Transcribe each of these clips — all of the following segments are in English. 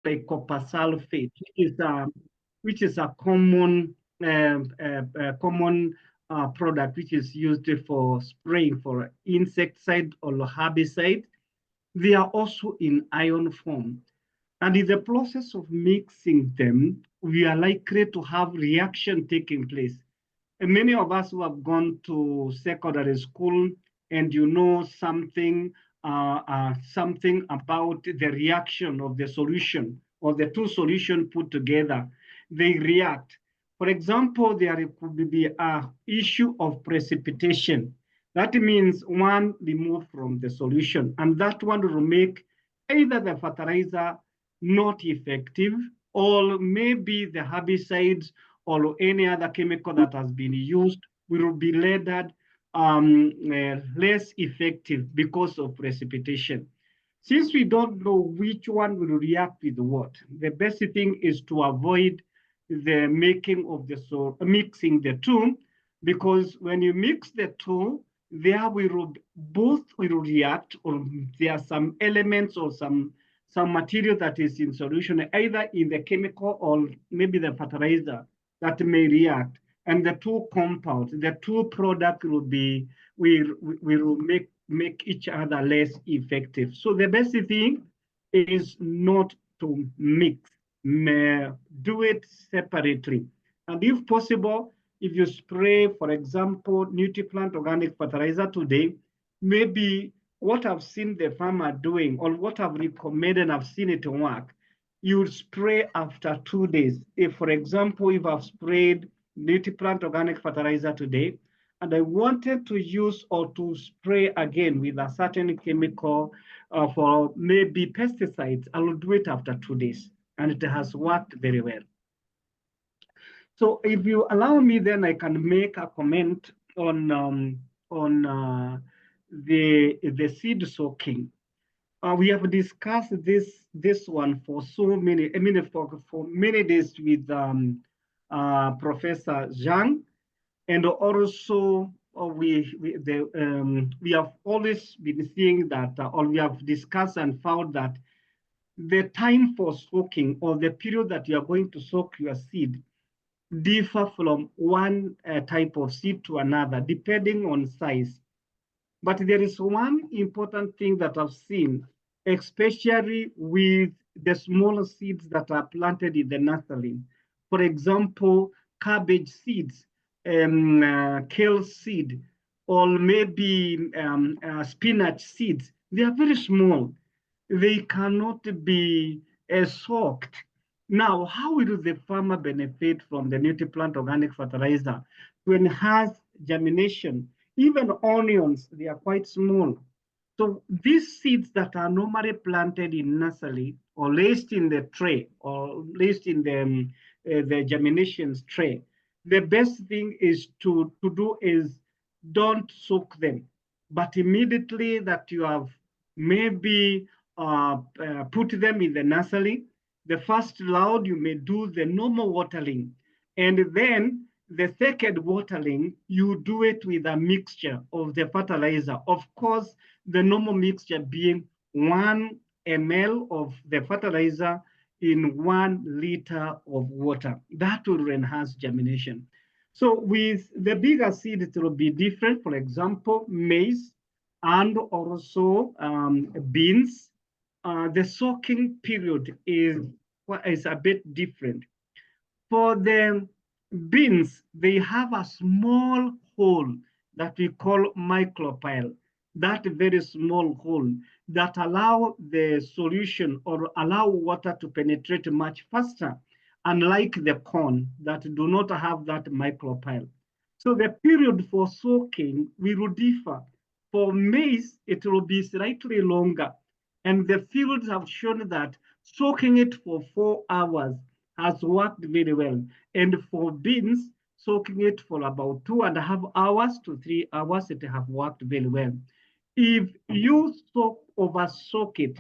like copper sulfate, which is a common product which is used for spraying for insecticide or herbicide. They are also in iron form. And in the process of mixing them, we are likely to have reaction taking place. And many of us who have gone to secondary school and you know something about the reaction of the solution or the two solutions put together, they react. For example, there could be an issue of precipitation. That means one removed from the solution, and that one will make either the fertilizer not effective, or maybe the herbicides or any other chemical that has been used will be rendered less effective because of precipitation. Since we don't know which one will react with what, the best thing is to avoid the making of the mixing the two, because when you mix the two, there will both will react, or there are some elements or some material that is in solution, either in the chemical or maybe the fertilizer, that may react. And the two compounds, the two products will make each other less effective. So the best thing is not to mix, do it separately. And if possible, if you spray, for example, NutriPlant organic fertilizer today, maybe what I've seen the farmer doing or what I've recommended, I've seen it work, you would spray after 2 days. If, for example, if I've sprayed NutriPlant organic fertilizer today, and I wanted to use or to spray again with a certain chemical for maybe pesticides, I will do it after 2 days, and it has worked very well. So if you allow me, then I can make a comment on the seed soaking. We have discussed this one for so many, I mean, for many days with Professor Zhang, and also we have always been seeing that, or we have discussed and found that the time for soaking or the period that you are going to soak your seed differ from one type of seed to another, depending on size. But there is one important thing that I've seen, especially with the smaller seeds that are planted in the nursery. For example, cabbage seeds, kale seed, or maybe spinach seeds. They are very small. They cannot be soaked. Now, how will the farmer benefit from the NutriPlant organic fertilizer to enhance germination? Even onions, they are quite small. So these seeds that are normally planted in nursery or placed in the tray or placed in the germinations tray, the best thing is to do is don't soak them, but immediately that you have maybe put them in the nursery, the first loud you may do the normal watering, and then the second watering, you do it with a mixture of the fertilizer. Of course, the normal mixture being 1 ml of the fertilizer in 1 liter of water. That will enhance germination. So with the bigger seed, it will be different. For example, maize and also beans. The soaking period is a bit different. For the beans, they have a small hole that we call micropyle, that very small hole that allow the solution or allow water to penetrate much faster, unlike the corn that do not have that micropyle. So the period for soaking will differ. For maize, it will be slightly longer. And the fields have shown that soaking it for 4 hours has worked very well. And for beans, soaking it for about 2.5 hours to 3 hours, it have worked very well. If you over soak it,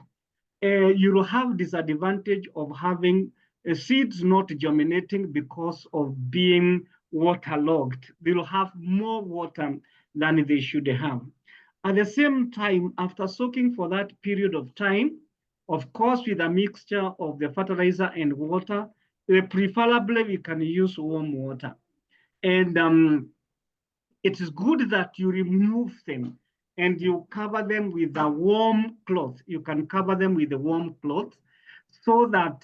you will have disadvantage of having seeds not germinating because of being waterlogged. They will have more water than they should have. At the same time, after soaking for that period of time, Of course, with a mixture of the fertilizer and water, preferably we can use warm water. And it is good that you remove them and you cover them with a warm cloth. You can cover them with a warm cloth so that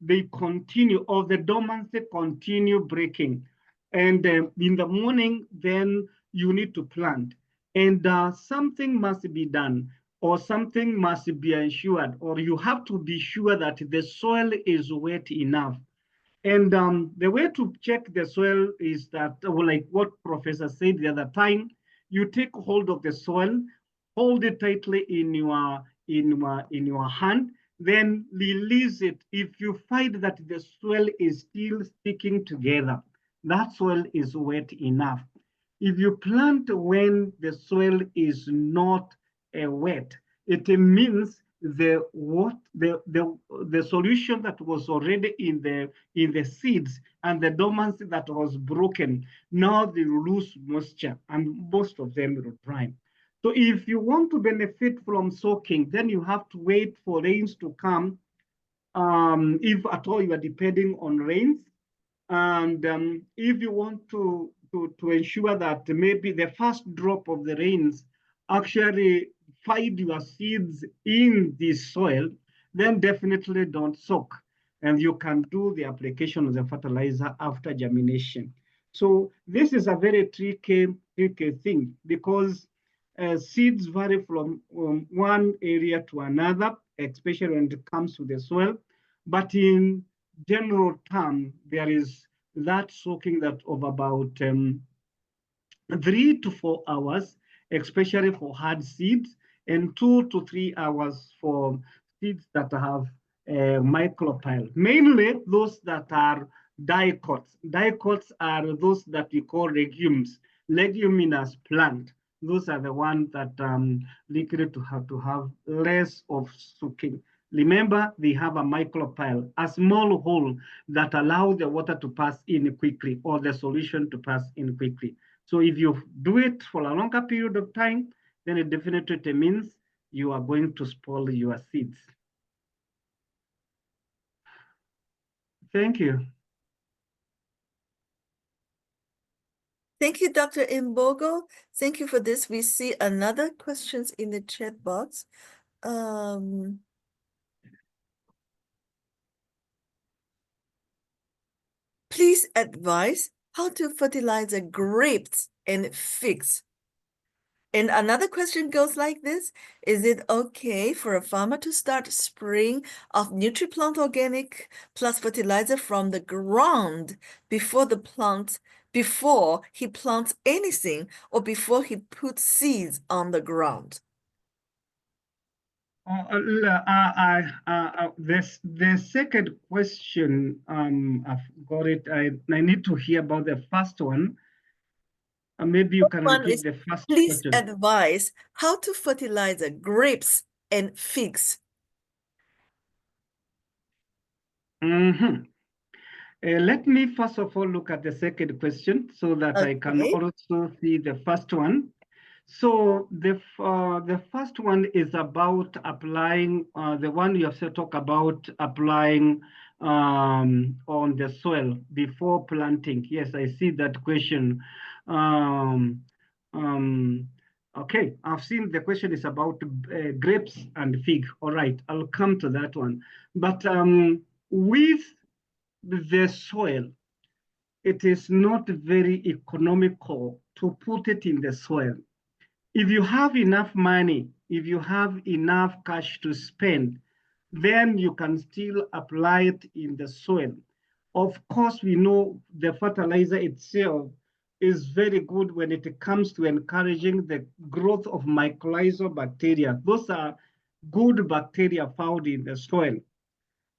they continue, or the dormancy continue breaking. And in the morning, then you need to plant. And something must be done, or something must be ensured, or you have to be sure that the soil is wet enough. And the way to check the soil is that, well, like what Professor said the other time, you take hold of the soil, hold it tightly in your hand, then release it. If you find that the soil is still sticking together, that soil is wet enough. If you plant when the soil is not wet, it means the solution that was already in the seeds and the dormancy that was broken, now they lose moisture and most of them will dry. So if you want to benefit from soaking, then you have to wait for rains to come. If at all you are depending on rains, and if you want to ensure that maybe the first drop of the rains actually find your seeds in the soil, then definitely don't soak. And you can do the application of the fertilizer after germination. So this is a very tricky thing because seeds vary from one area to another, especially when it comes to the soil. But in general term, there is that soaking that of about 3 to 4 hours, especially for hard seeds, and 2 to 3 hours for seeds that have micropyle. Mainly those that are dicots. Dicots are those that we call leguminous plant. Those are the ones that likely to have less of soaking. Remember, they have a micropyle, a small hole that allows the water to pass in quickly or the solution to pass in quickly. So if you do it for a longer period of time, then it definitely means you are going to spoil your seeds. Thank you. Thank you, Dr. Imbogo. Thank you for this. We see another questions in the chat box. Please advise how to fertilize the grapes and figs. And another question goes like this: is it okay for a farmer to start spraying of NutriPlant Organic plus fertilizer from the ground before he plants anything, or before he puts seeds on the ground? The second question, I've got it. I need to hear about the first one. Maybe you can repeat the first Please question. advise how to fertilize the grapes and figs. Let me first of all look at the second question so that I can also see the first one. So the first one is about applying, the one you have to talk about applying on the soil before planting. Yes, I see that question. Okay, I've seen the question is about grapes and fig. All right, I'll come to that one. But with the soil, it is not very economical to put it in the soil. If you have enough money, if you have enough cash to spend, then you can still apply it in the soil. Of course, we know the fertilizer itself is very good when it comes to encouraging the growth of mycorrhizal bacteria. Those are good bacteria found in the soil.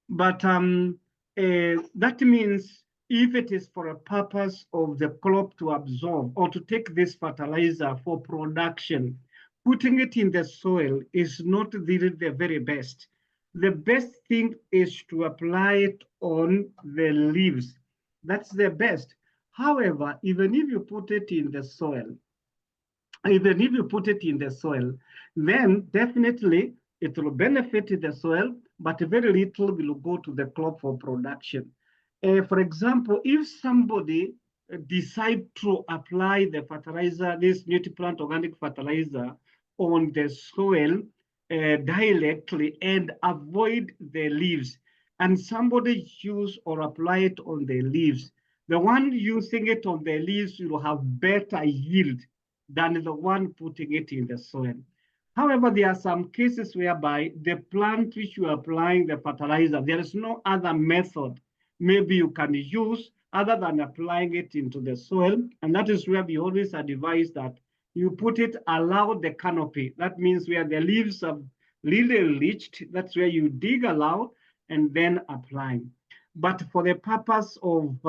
But that means if it is for a purpose of the crop to absorb or to take this fertilizer for production, putting it in the soil is not really the very best. The best thing is to apply it on the leaves. That's the best. However, even if you put it in the soil, even if you put it in the soil, then definitely it will benefit the soil, but very little will go to the crop for production. For example, if somebody decide to apply the fertilizer, this multi-plant organic fertilizer on the soil directly and avoid the leaves, and somebody use or apply it on the leaves, the one using it on the leaves will have better yield than the one putting it in the soil. However, there are some cases whereby the plant which you are applying the fertilizer, there is no other method maybe you can use other than applying it into the soil. And that is where we always advise that you put it along the canopy. That means where the leaves have really reached, that's where you dig along and then apply. But for the purpose of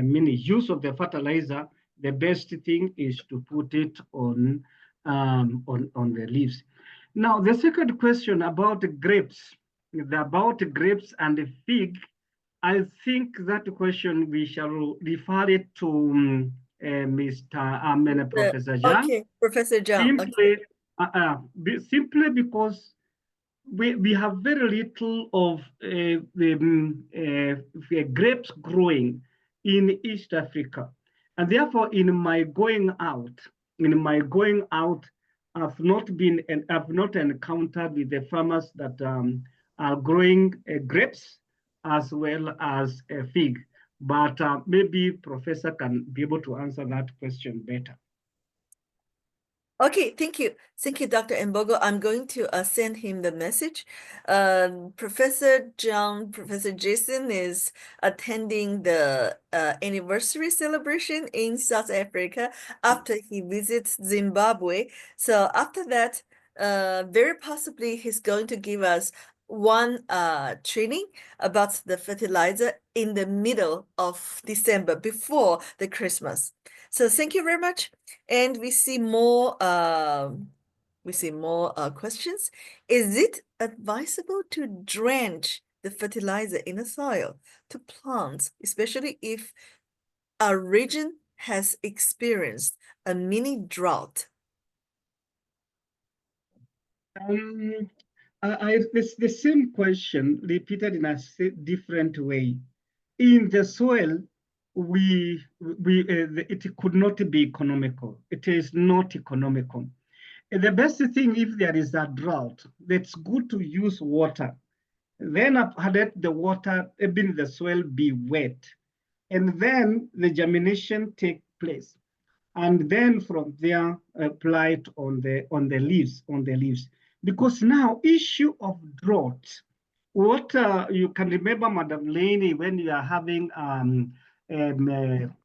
many use of the fertilizer, the best thing is to put it on the leaves. Now, the second question about grapes, and the fig, I think that question we shall refer it to Professor Zhang. Okay, Professor Zhang. Simply, simply because we have very little of grapes growing in East Africa. And therefore, in my going out, I've not encountered with the farmers that are growing grapes as well as a fig. But maybe Professor can be able to answer that question better. Okay, thank you. Thank you, Dr. Mbogo. I'm going to send him the message. Professor Jason is attending the anniversary celebration in South Africa after he visits Zimbabwe. So after that, very possibly he's going to give us one training about the fertilizer in the middle of December before the Christmas. So thank you very much. And we see more questions. Is it advisable to drench the fertilizer in the soil to plants, especially if a region has experienced a mini drought? It's the same question repeated in a different way. In the soil, it could not be economical. It is not economical. The best thing, if there is a drought, it's good to use water. Then let the water, even the soil, be wet, and then the germination take place, and then from there apply it on the leaves. Because now issue of drought, what you can remember, Madam Laney, when you are having a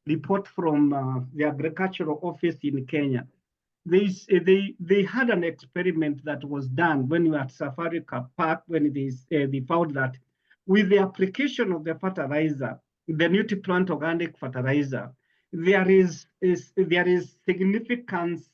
report from the agricultural office in Kenya, they had an experiment that was done when we were at Safari Park, when they found that with the application of the fertilizer, the multi-plant organic fertilizer, there is significant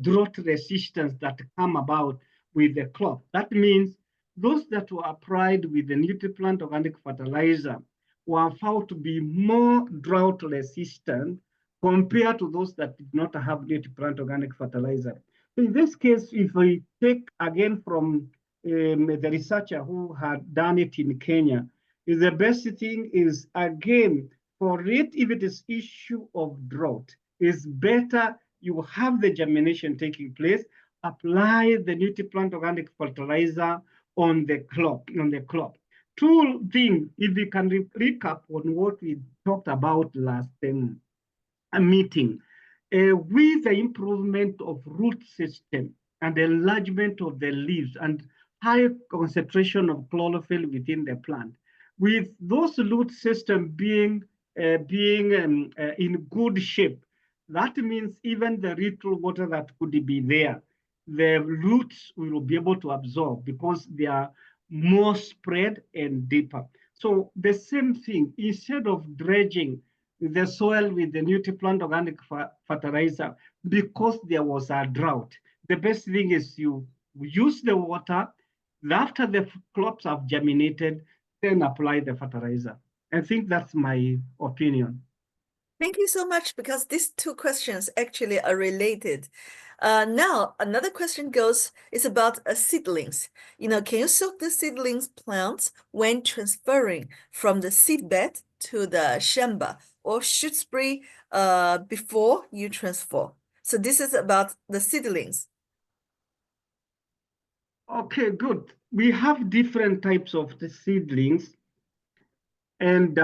drought resistance that come about with the crop. That means those that were applied with the multi-plant organic fertilizer were found to be more drought resistant compared to those that did not have multi-plant organic fertilizer. So in this case, if we take again from the researcher who had done it in Kenya, the best thing is, again, for it, if it is issue of drought, is better you have the germination taking place, apply the multi-plant organic fertilizer on the crop. Two things, if we can recap on what we talked about last meeting, with the improvement of root system and the enlargement of the leaves and high concentration of chlorophyll within the plant, with those root system being in good shape, that means even the little water that could be there, the roots will be able to absorb because they are more spread and deeper. So the same thing, instead of dredging the soil with the multi-plant organic fertilizer because there was a drought, the best thing is you use the water. After the crops have germinated, then apply the fertilizer. I think that's my opinion. Thank you so much, because these two questions actually are related. Now, another question is about seedlings. Can you soak the seedlings plants when transferring from the seedbed to the shamba, or should spray before you transfer? So this is about the seedlings. Okay, good. We have different types of the seedlings. And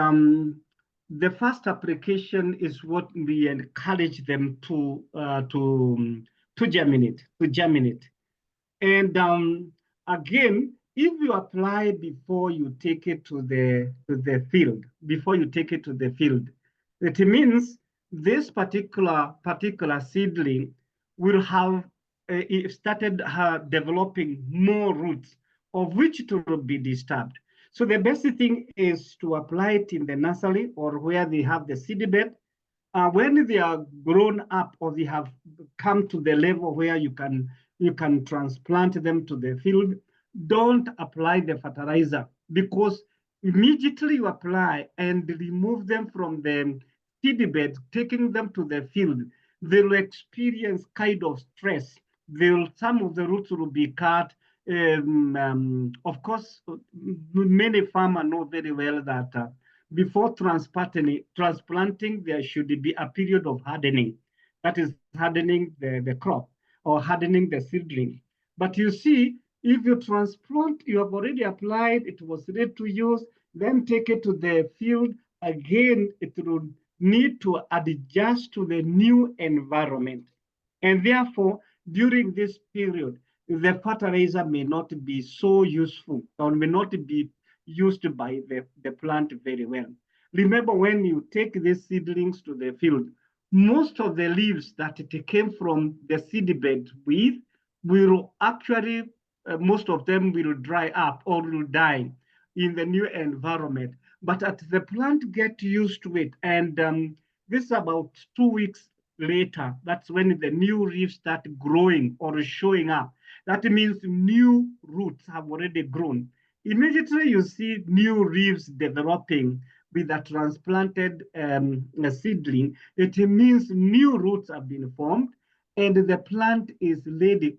the first application is what we encourage them to germinate. And again, if you apply before you take it to the field, it means this particular seedling will have started developing more roots, of which it will be disturbed. So the best thing is to apply it in the nursery or where they have the seed bed. When they are grown up or they have come to the level where you can transplant them to the field, don't apply the fertilizer, because immediately you apply and remove them from the seed bed, taking them to the field, they'll experience kind of stress. Some of the roots will be cut. Of course, many farmers know very well that before transplanting, there should be a period of hardening. That is hardening the crop or hardening the seedling. But you see, if you transplant, you have already applied, it was ready to use, then take it to the field, again, it will need to adjust to the new environment. And therefore, during this period, the fertilizer may not be so useful or may not be used by the plant very well. Remember, when you take these seedlings to the field, most of the leaves that it came from the seed bed with will actually, most of them will dry up or will die in the new environment. But as the plant get used to it, and this is about 2 weeks later, that's when the new leaves start growing or showing up. That means new roots have already grown. Immediately you see new leaves developing with a transplanted seedling. It means new roots have been formed and the plant is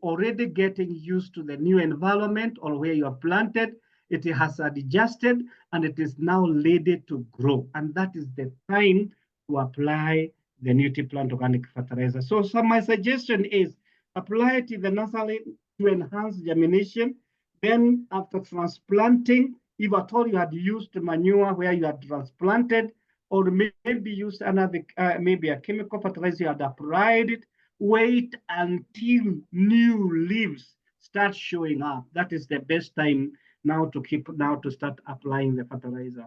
already getting used to the new environment or where you are planted. It has adjusted and it is now ready to grow. And that is the time to apply the NutriPlant organic fertilizer. So my suggestion is apply it in the nursery to enhance germination. Then after transplanting, if at all you had used manure where you had transplanted, or maybe use another, maybe a chemical fertilizer, you had applied it, wait until new leaves start showing up. That is the best time now to start applying the fertilizer.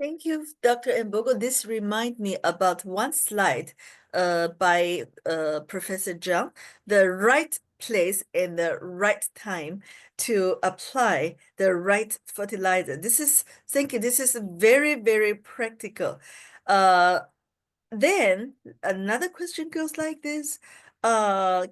Thank you, Dr. Mbogo. This reminds me about one slide by Professor Zhang, the right place and the right time to apply the right fertilizer. Thank you. This is very, very practical. Then another question goes like this. How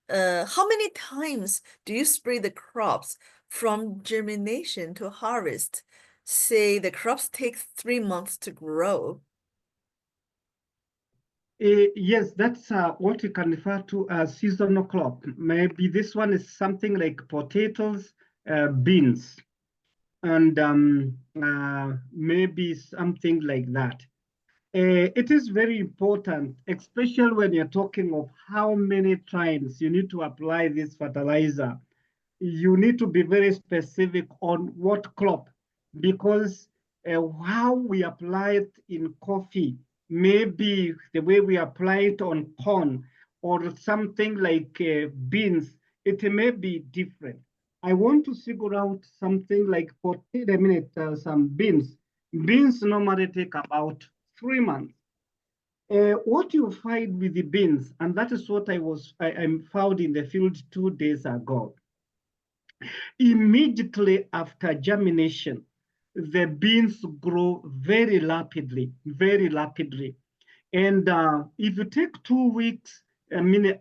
many times do you spray the crops from germination to harvest? Say the crops take 3 months to grow. Yes, that's what you can refer to as seasonal crop. Maybe this one is something like potatoes, beans, and maybe something like that. It is very important, especially when you're talking of how many times you need to apply this fertilizer. You need to be very specific on what crop, because how we apply it in coffee, maybe the way we apply it on corn or something like beans, it may be different. I want to figure out something like for a minute, some beans. Beans normally take about 3 months. What you find with the beans, and that is what I found in the field 2 days ago. Immediately after germination, the beans grow very rapidly, very rapidly. And if you take 2 weeks,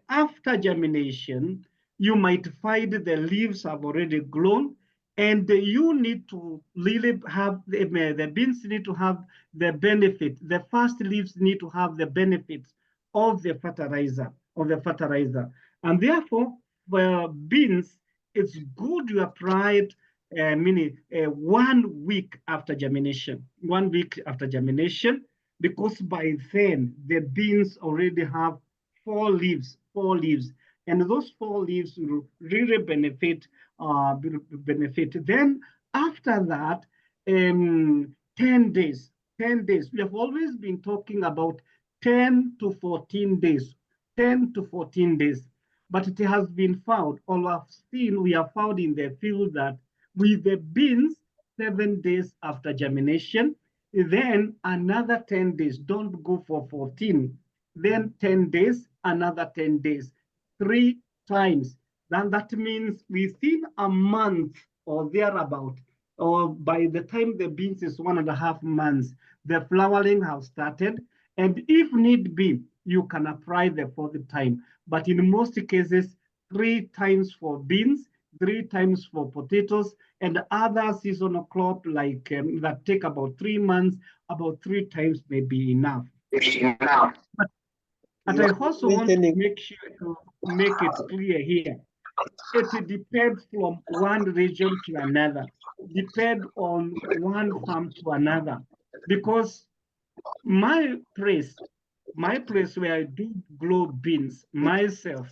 after germination, you might find the leaves have already grown And you need to really have the beans need to have the benefit. The first leaves need to have the benefits of the fertilizer. And therefore, for beans, it's good you apply it meaning 1 week after germination. 1 week after germination, because by then the beans already have 4 leaves, 4 leaves, and those 4 leaves will really benefit. Then after that, 10 days, 10 days. We have always been talking about 10 to 14 days, 10 to 14 days. But it has been found, or have seen, we have found in the field that with the beans, 7 days after germination, then another 10 days, don't go for 14, then 10 days, another 10 days, 3 times. Then that means within a month or thereabout, or by the time the beans is 1.5 months, the flowering has started. And if need be, you can apply the fourth time. But in most cases, 3 times for beans, 3 times for potatoes, and other seasonal crop like that take about 3 months, about 3 times may be enough. But I also want to make sure to make it clear here. It depends from one region to another, depend on one farm to another. Because my place, where I do grow beans myself,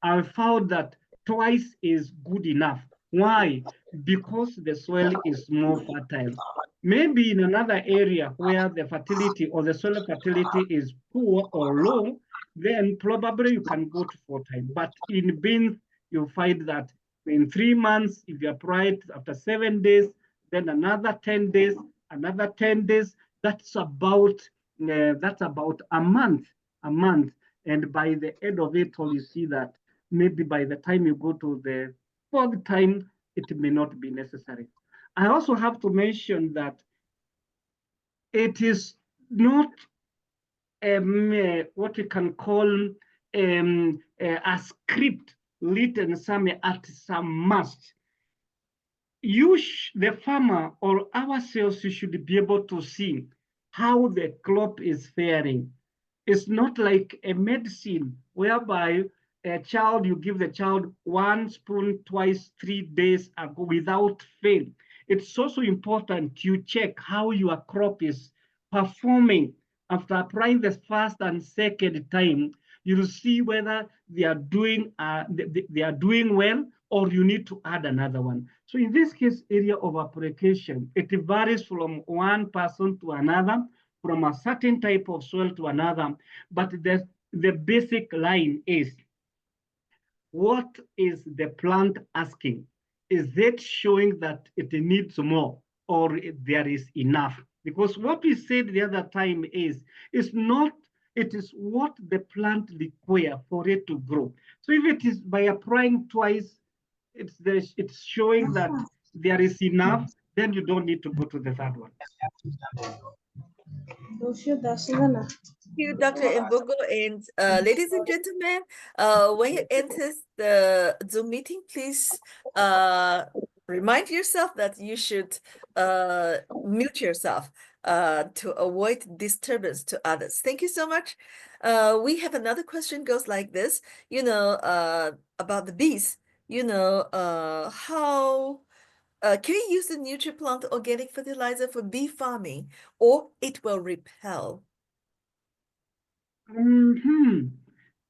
I found that twice is good enough. Why? Because the soil is more fertile. Maybe in another area where the fertility or the soil fertility is poor or low, then probably you can go to 4 times. But in beans, you find that in 3 months, if you apply it after 7 days, then another 10 days, another 10 days, that's about a month, And by the end of it all, you see that maybe by the time you go to the fourth time, it may not be necessary. I also have to mention that it is not what we can call a script written somewhere at some must. The farmer or ourselves, you should be able to see how the crop is faring. It's not like a medicine whereby you give the child 1 spoon twice, 3 days ago without fail. It's also important you check how your crop is performing after applying the first and second time. You'll see whether they are doing well, or you need to add another one. So in this case, area of application, it varies from one person to another, from a certain type of soil to another. But the basic line is, what is the plant asking? Is it showing that it needs more, or there is enough? Because what we said the other time is not, it is what the plant requires for it to grow. So if it is by applying twice, it's showing that there is enough, then you don't need to go to the third one. Thank you, Dr. Mbogo. And ladies and gentlemen, when you enter the Zoom meeting, please remind yourself that you should mute yourself to avoid disturbance to others. Thank you so much. We have another question, goes like this, about the bees. How can you use the NutriPlant organic fertilizer for bee farming, or it will repel?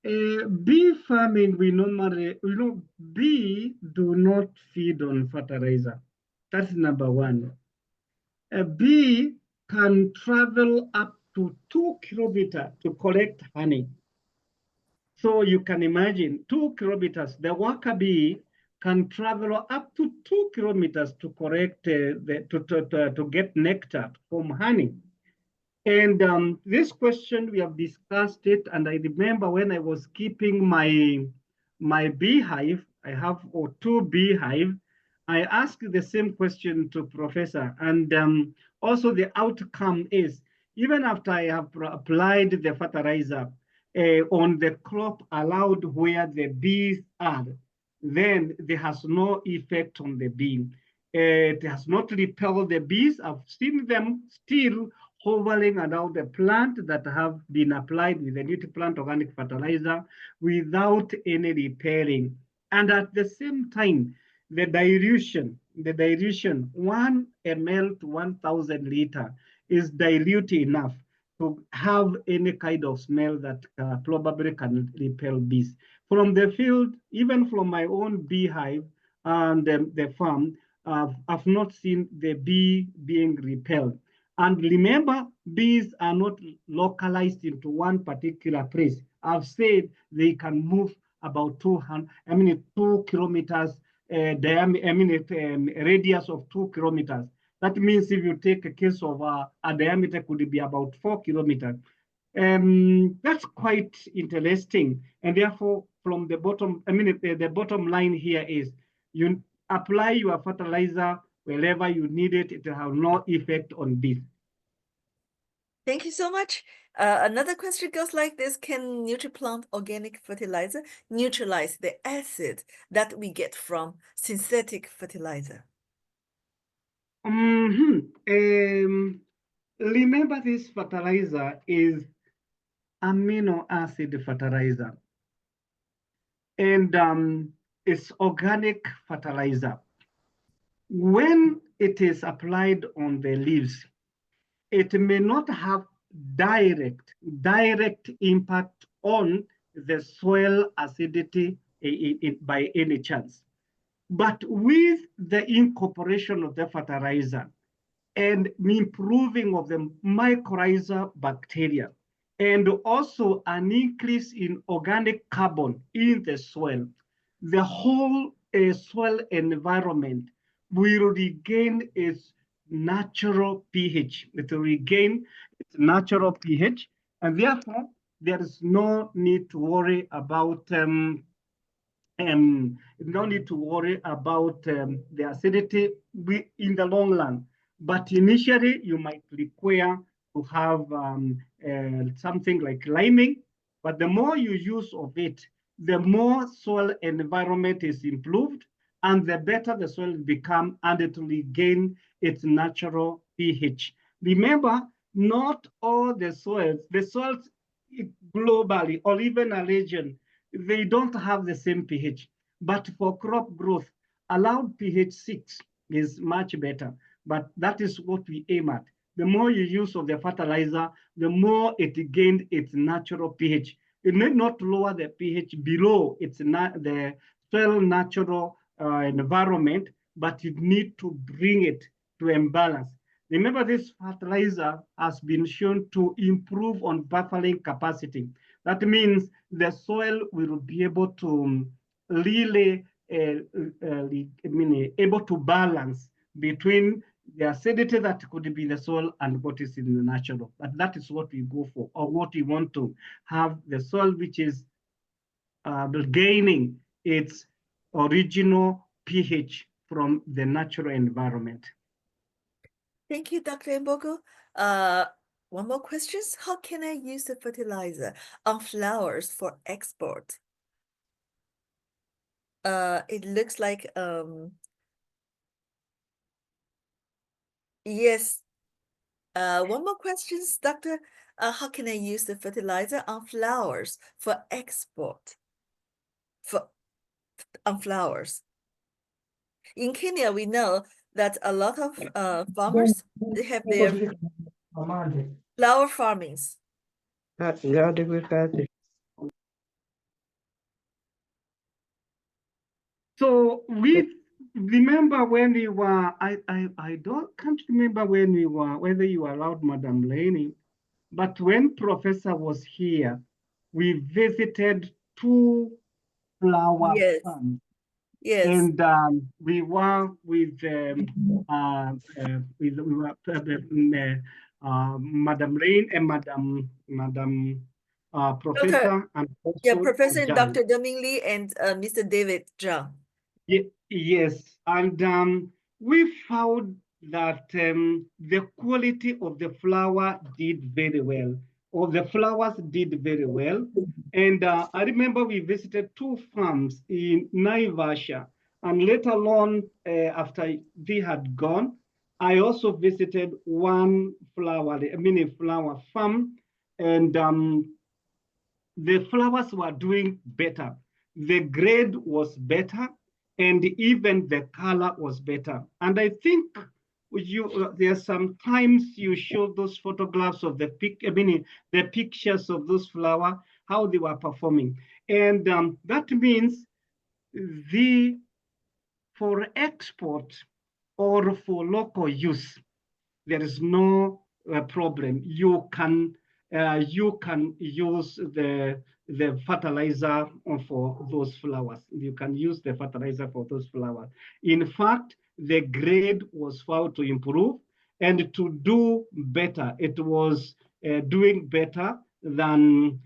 Bee farming, bee do not feed on fertilizer. That's number one. A bee can travel up to 2 kilometers to collect honey. So you can imagine 2 kilometers. The worker bee can travel up to 2 kilometers to collect to get nectar from honey. And this question, we have discussed it, and I remember when I was keeping my beehive, I have 2 beehive, I asked the same question to Professor, and also the outcome is, even after I have applied the fertilizer on the crop allowed where the bees are, then there has no effect on the bee. It has not repelled the bees. I've seen them still hovering around the plant that have been applied with the NutriPlant organic fertilizer without any repairing. And at the same time, the dilution, 1 ml to 1,000 liter is dilute enough to have any kind of smell that probably can repel bees. From the field, even from my own beehive and the farm, I've not seen the bee being repelled. And remember, bees are not localized into one particular place. I've said they can move about 2 kilometers radius of 2 kilometers. That means if you take a case of a diameter could be about 4 kilometers. That's quite interesting. And therefore, from the bottom, the bottom line here is you apply your fertilizer wherever you need it. It will have no effect on bees. Thank you so much. Another question goes like this: can NutriPlant organic fertilizer neutralize the acid that we get from synthetic fertilizer? Remember, this fertilizer is amino acid fertilizer, and it's organic fertilizer. When it is applied on the leaves, it may not have direct impact on the soil acidity by any chance. But with the incorporation of the fertilizer and improving of the mycorrhiza bacteria, and also an increase in organic carbon in the soil, the whole soil environment will regain its natural pH. It will regain its natural pH, and therefore there is no need to worry about no need to worry about the acidity in the long run. But initially, you might require to have something like liming. But the more you use of it, the more soil environment is improved, and the better the soil become, and it will regain its natural pH. Remember, not all the soils globally or even a region, they don't have the same pH. But for crop growth, allowed pH 6 is much better. But that is what we aim at. The more you use of the fertilizer, the more it gained its natural pH. It may not lower the pH below the soil natural environment, but you need to bring it to imbalance. Remember, this fertilizer has been shown to improve on buffering capacity. That means the soil will be able to really able to balance between the acidity that could be in the soil and what is in the natural. But that is what we go for, or what we want to have the soil which is gaining its original pH from the natural environment. Thank you, Dr. Mbogo. One more question. How can I use the fertilizer on flowers for export? It looks like, yes. One more question, Doctor. How can I use the fertilizer on flowers for export? On flowers. In Kenya, we know that a lot of farmers, they have their flower farmings. So we remember when we were, I can't remember when we were, whether you were allowed, Madam Laney, but when Professor was here, we visited 2 flower Yes. farms. Yes. And we were with Madam Rain and Madam Professor, and also yeah, Professor John. Dr. Deming Lee and Mr. David Zhang. Yes, and we found that the quality of the flower did very well, or the flowers did very well. And I remember we visited 2 farms in Naivasha, And later on, after they had gone, I also visited one flower farm, and the flowers were doing better. The grade was better, and even the color was better. And I think there's sometimes you show those photographs of the the pictures of those flowers, how they were performing, and that means the for export or for local use, there is no problem. You can use the fertilizer for those flowers. You can use the fertilizer for those flowers. In fact, the grade was found to improve and to do better. It was doing better than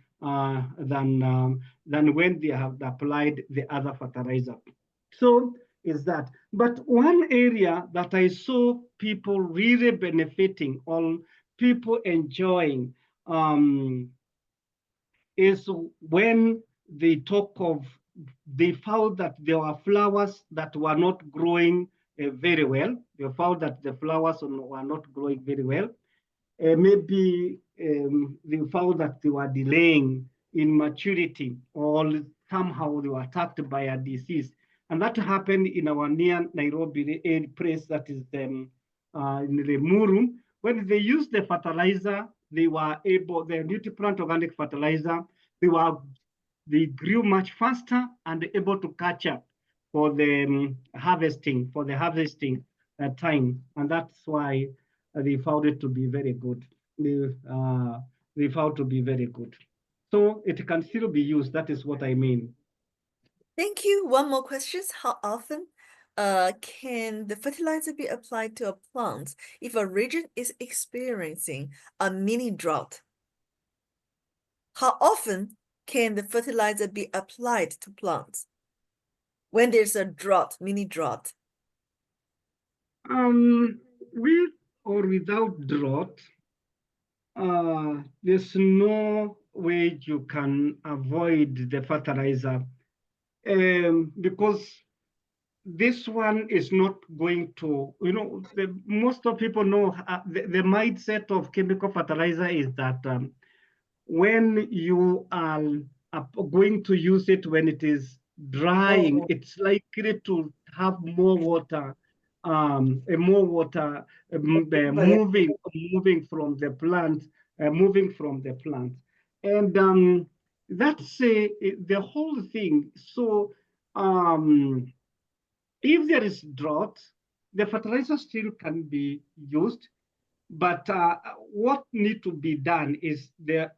when they have applied the other fertilizer. So is that. But one area that I saw people really benefiting or people enjoying is when they talk of, they found that there were flowers that were not growing very well. They found that the flowers were not growing very well. Maybe they found that they were delaying in maturity or somehow they were attacked by a disease. And that happened in our near Nairobi place that is in the Muru. When they used the fertilizer, they were able, the NutriPlant organic fertilizer, they grew much faster and able to catch up for the harvesting time. And that's why they found it to be very good. They found to be very good. So it can still be used. That is what I mean. Thank you. One more question. How often can the fertilizer be applied to a plant if a region is experiencing a mini drought? How often can the fertilizer be applied to plants when there's a drought, mini drought? With or without drought, there's no way you can avoid the fertilizer because this one is not going to, most of people know the mindset of chemical fertilizer is that when you are going to use it when it is drying, it's likely to have more water, more water moving from the plant, and that's the whole thing. So if there is drought, the fertilizer still can be used, but what need to be done is the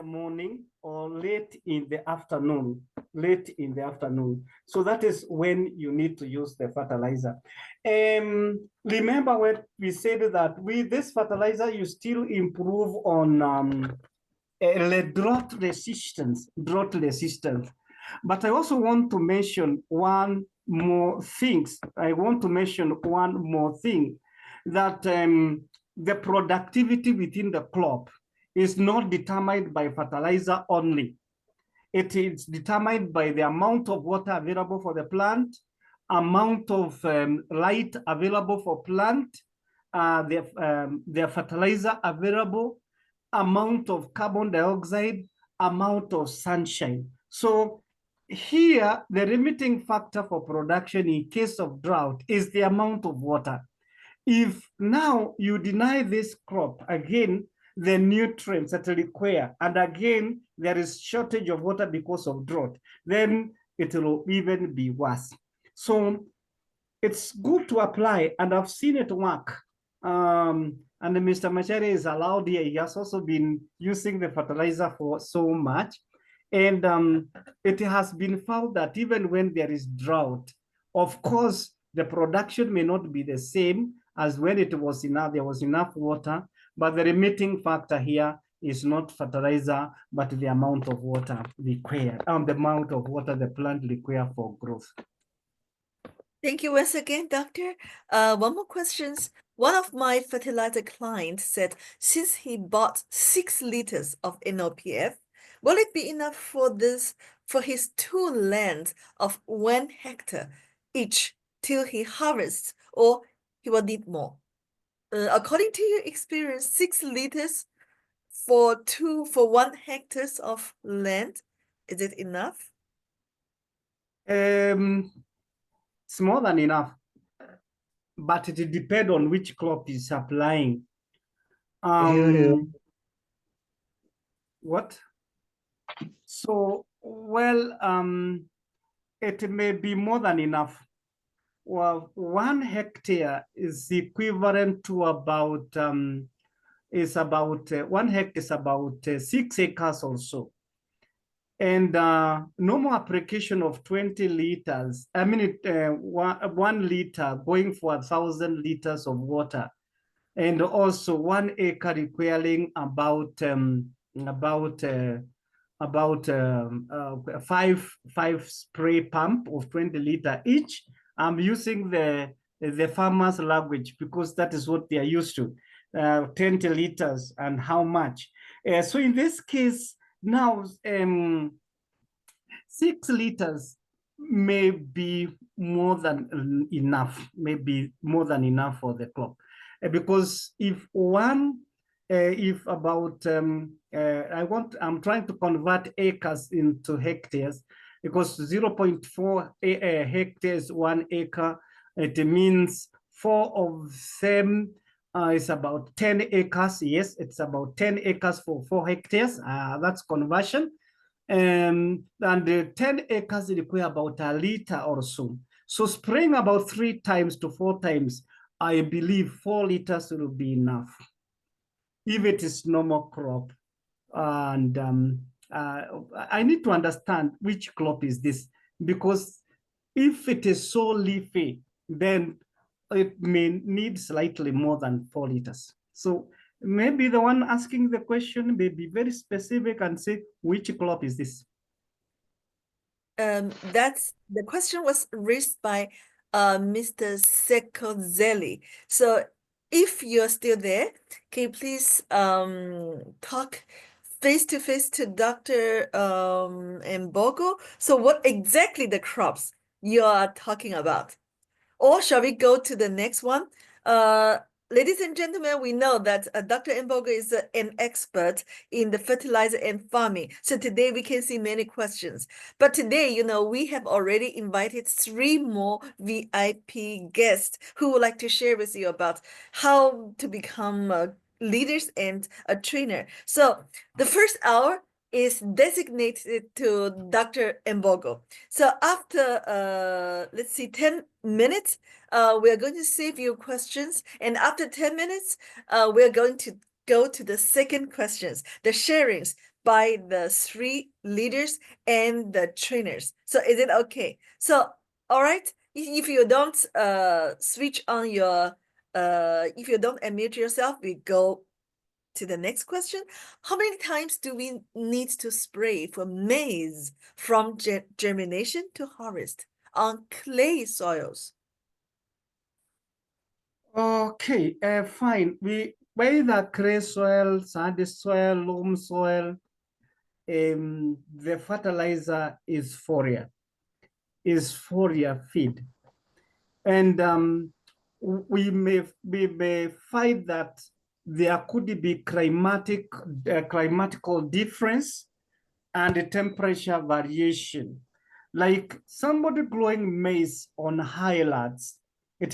morning or late in the afternoon. So that is when you need to use the fertilizer. Remember when we said that with this fertilizer, you still improve on drought resistance. But I also want to mention one more thing, that the productivity within the crop is not determined by fertilizer only. It is determined by the amount of water available for the plant, amount of light available for plant, the fertilizer available, amount of carbon dioxide, amount of sunshine. So here, the limiting factor for production in case of drought is the amount of water. If now you deny this crop, again, the nutrients that require, and again, there is shortage of water because of drought, then it will even be worse. So it's good to apply, and I've seen it work. And Mr. Machere is allowed here. He has also been using the fertilizer for so much. And it has been found that even when there is drought, of course, the production may not be the same as when there was enough water, but the limiting factor here is not fertilizer, but the amount of water required, the amount of water the plant requires for growth. Thank you once again, Doctor. One more question. One of my fertilizer clients said since he bought 6 liters of NOPF Will it be enough for his 2 lands of 1 hectare each till he harvests, or he will need more? According to your experience, 6 liters for 1 hectare of land, is it enough? It's more than enough, but it depends on which crop is applying. What? So, well, it may be more than enough. Well, 1 hectare is equivalent to about 1 hectare is about 6 acres or so. And normal application of 20 liters, I mean, 1 liter going for 1,000 liters of water, and also 1 acre requiring about five spray pump of 20 liter each. I'm using the farmers' language because that is what they are used to. 20 liters and how much? So in this case, now 6 liters may be more than enough, maybe more than enough for the crop. Because if about I'm trying to convert acres into hectares, because 0.4 hectares 1 acre, it means 4 of them is about 10 acres. Yes, it's about 10 acres for 4 hectares. That's conversion. And the 10 acres require about 1 liter or so. So spraying about 3 times to 4 times, I believe 4 liters will be enough if it is normal crop. And I need to understand which crop is this, because if it is so leafy, then it may need slightly more than 4 liters. So maybe the one asking the question may be very specific and say, which crop is this? That's the question was raised by Mr. Sekozelli. So if you're still there, can you please talk face to face to Dr. Mbogo? So what exactly the crops you are talking about? Or shall we go to the next one? Ladies and gentlemen, we know that Dr. Mbogo is an expert in the fertilizer and farming. So today we can see many questions. But today, we have already invited 3 more VIP guests who would like to share with you about how to become leaders and a trainer. So the first hour is designated to Dr. Mbogo. So after, let's see, 10 minutes, we're going to save you questions. And after 10 minutes, we're going to go to the second questions, the sharings by the 3 leaders and the trainers. So is it okay? So, all right, if you don't switch on your, if you don't unmute yourself, we go to the next question. How many times do we need to spray for maize from germination to harvest on clay soils? Okay, fine. We whether clay soil, sandy soil, loam soil, the fertilizer is foliar feed, and we may find that there could be climatical difference and the temperature variation. Like somebody growing maize on highlands, it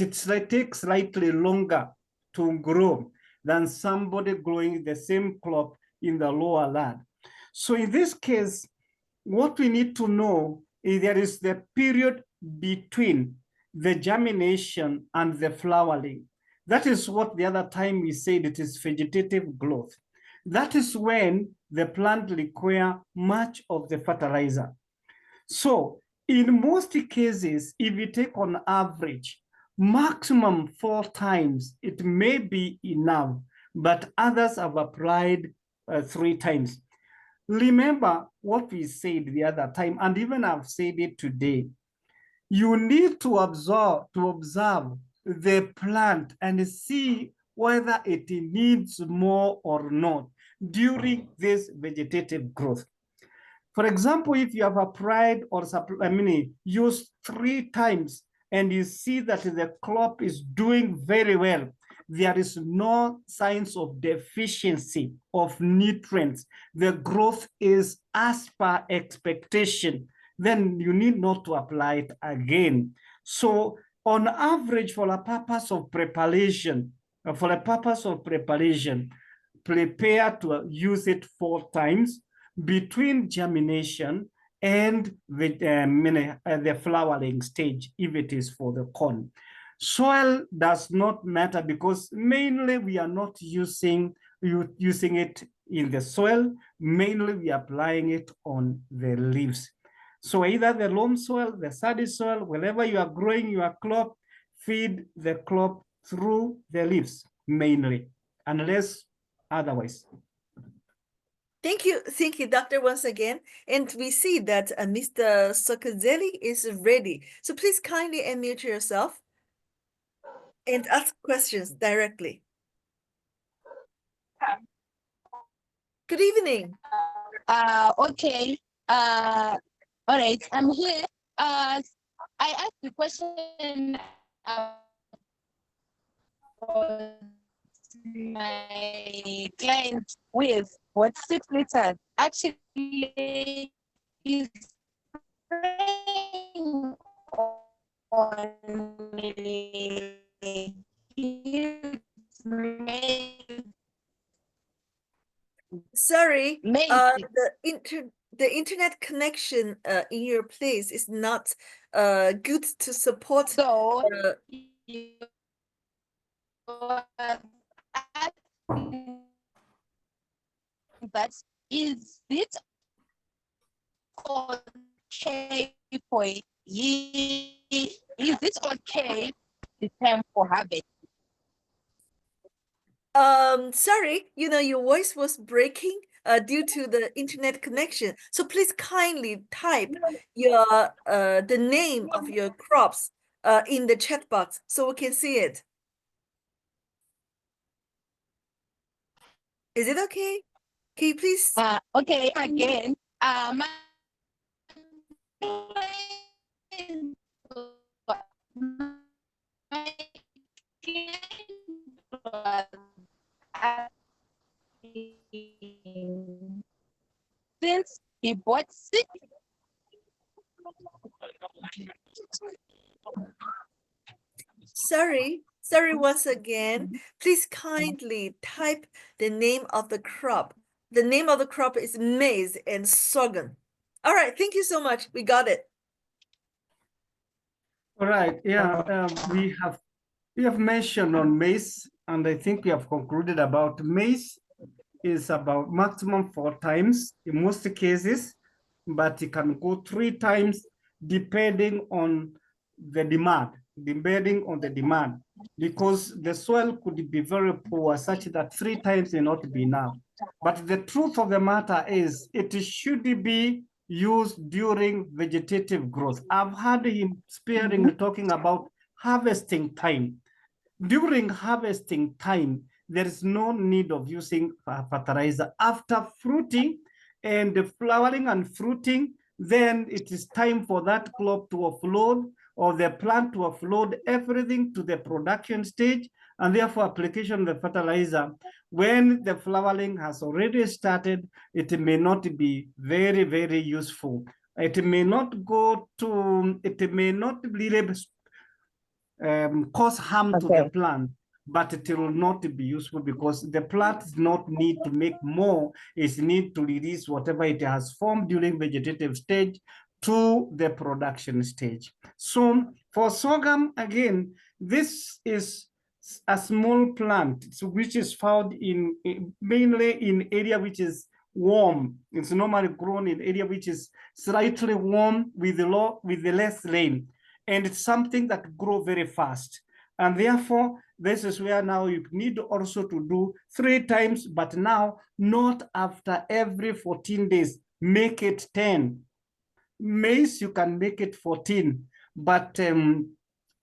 takes slightly longer to grow than somebody growing the same crop in the lower land. So in this case, what we need to know is there is the period between the germination and the flowering. That is what the other time we said it is vegetative growth. That is when the plant require much of the fertilizer. So in most cases, if you take on average, maximum 4 times, it may be enough, but others have applied 3 times. Remember what we said the other time, and even I've said it today. You need to observe the plant and see whether it needs more or not during this vegetative growth. For example, if you have applied or used 3 times and you see that the crop is doing very well, there is no signs of deficiency of nutrients, the growth is as per expectation, then you need not to apply it again. So on average, for the purpose of preparation, prepare to use it 4 times between germination and the flowering stage, if it is for the corn. Soil does not matter because mainly we are not using it in the soil, mainly we are applying it on the leaves. So either the loam soil, the sandy soil, wherever you are growing your crop, feed the crop through the leaves mainly, unless otherwise. Thank you, Doctor, once again. And we see that Mr. Sokazeli is ready. So please kindly unmute yourself and ask questions directly. Good evening. Okay. All right. I'm here. I asked the question my client with what 6 liters actually is Sorry, the internet connection in your place is not good to support. So but is it okay for you? Is it okay the time for harvest? Sorry, your voice was breaking due to the internet connection. So please kindly type your the name of your crops in the chat box so we can see it. Is it okay? Can you please? Okay, again, my since he bought 6. Sorry, once again. Please kindly type the name of the crop. The name of the crop is maize and sorghum. All right, thank you so much. We got it. All right, yeah, we have mentioned on maize, and I think we have concluded about maize is about maximum 4 times in most cases, but it can go 3 times depending on the demand, because the soil could be very poor such that 3 times may not be enough. But the truth of the matter is it should be used during vegetative growth. I've heard him sparingly talking about harvesting time. During harvesting time, there is no need of using fertilizer. After fruiting and flowering and fruiting, then it is time for that crop to offload or the plant to offload everything to the production stage, and therefore application of the fertilizer when the flowering has already started, it may not be very, very useful. It may not really cause harm to the plant, but it will not be useful because the plant does not need to make more, it needs to release whatever it has formed during vegetative stage to the production stage. So for sorghum, again, this is a small plant which is found mainly in area which is warm. It's normally grown in area which is slightly warm with the less rain, and it's something that grows very fast. And therefore, this is where now you need also to do 3 times, but now not after every 14 days. Make it 10. Maize, you can make it 14, but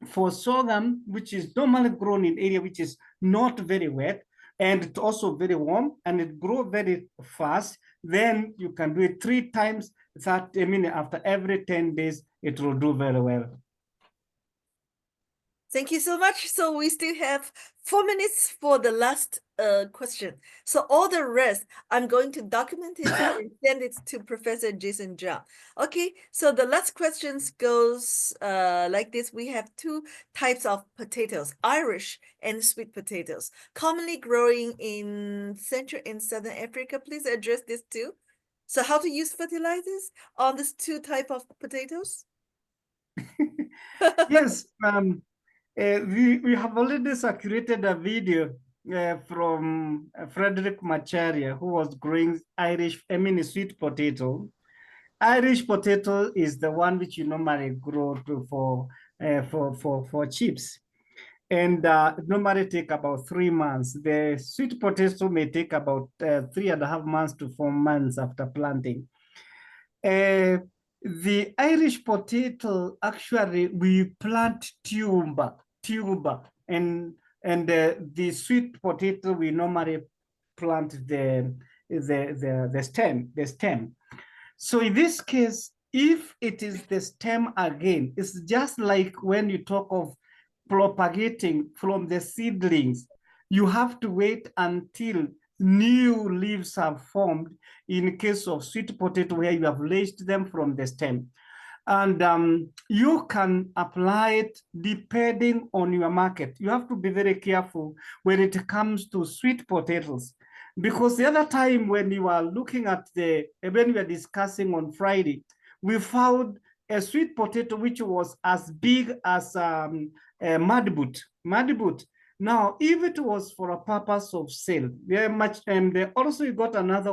for sorghum, which is normally grown in area which is not very wet, and it's also very warm, and it grows very fast, then you can do it 3 times, 30 minutes after every 10 days, it will do very well. Thank you so much. So we still have 4 minutes for the last question. So all the rest, I'm going to document it and send it to Professor Jason Zhang. Okay, so the last questions goes like this. We have 2 types of potatoes, Irish and sweet potatoes, commonly growing in Central and Southern Africa. Please address this too. So how to use fertilizers on these 2 type of potatoes? Yes, we have already circulated a video from Frederick Macharia, who was growing sweet potato. Irish potato is the one which you normally grow for chips, and it normally take about 3 months. The sweet potato may take about 3.5 months to 4 months after planting. The Irish potato, actually, we plant tuber, and the sweet potato, we normally plant the stem. So in this case, if it is the stem again, it's just like when you talk of propagating from the seedlings, you have to wait until new leaves have formed in case of sweet potato where you have raised them from the stem. And you can apply it depending on your market. You have to be very careful when it comes to sweet potatoes, because the other time when you are looking at when we were discussing on Friday, we found a sweet potato which was as big as a mud boot. Now, if it was for a purpose of sale, very much, and they also got another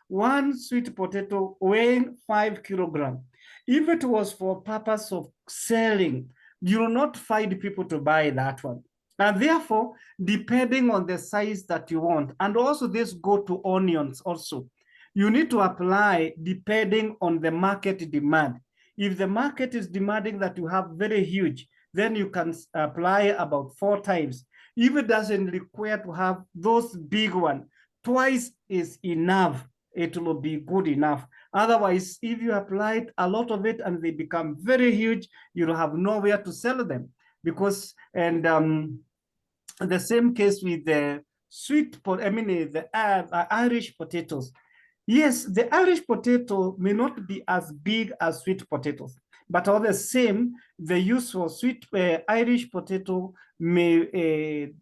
one sweet potato weighing 5 kilograms. If it was for purpose of selling, you will not find people to buy that one. And therefore, depending on the size that you want, and also this go to onions also, you need to apply depending on the market demand. If the market is demanding that you have very huge, then you can apply about 4 times. If it doesn't require to have those big ones, twice is enough. It will be good enough. Otherwise, if you apply a lot of it and they become very huge, you'll have nowhere to sell them. Because, and the same case with the the Irish potatoes. Yes, the Irish potato may not be as big as sweet potatoes, but all the same, the use for sweet Irish potato may,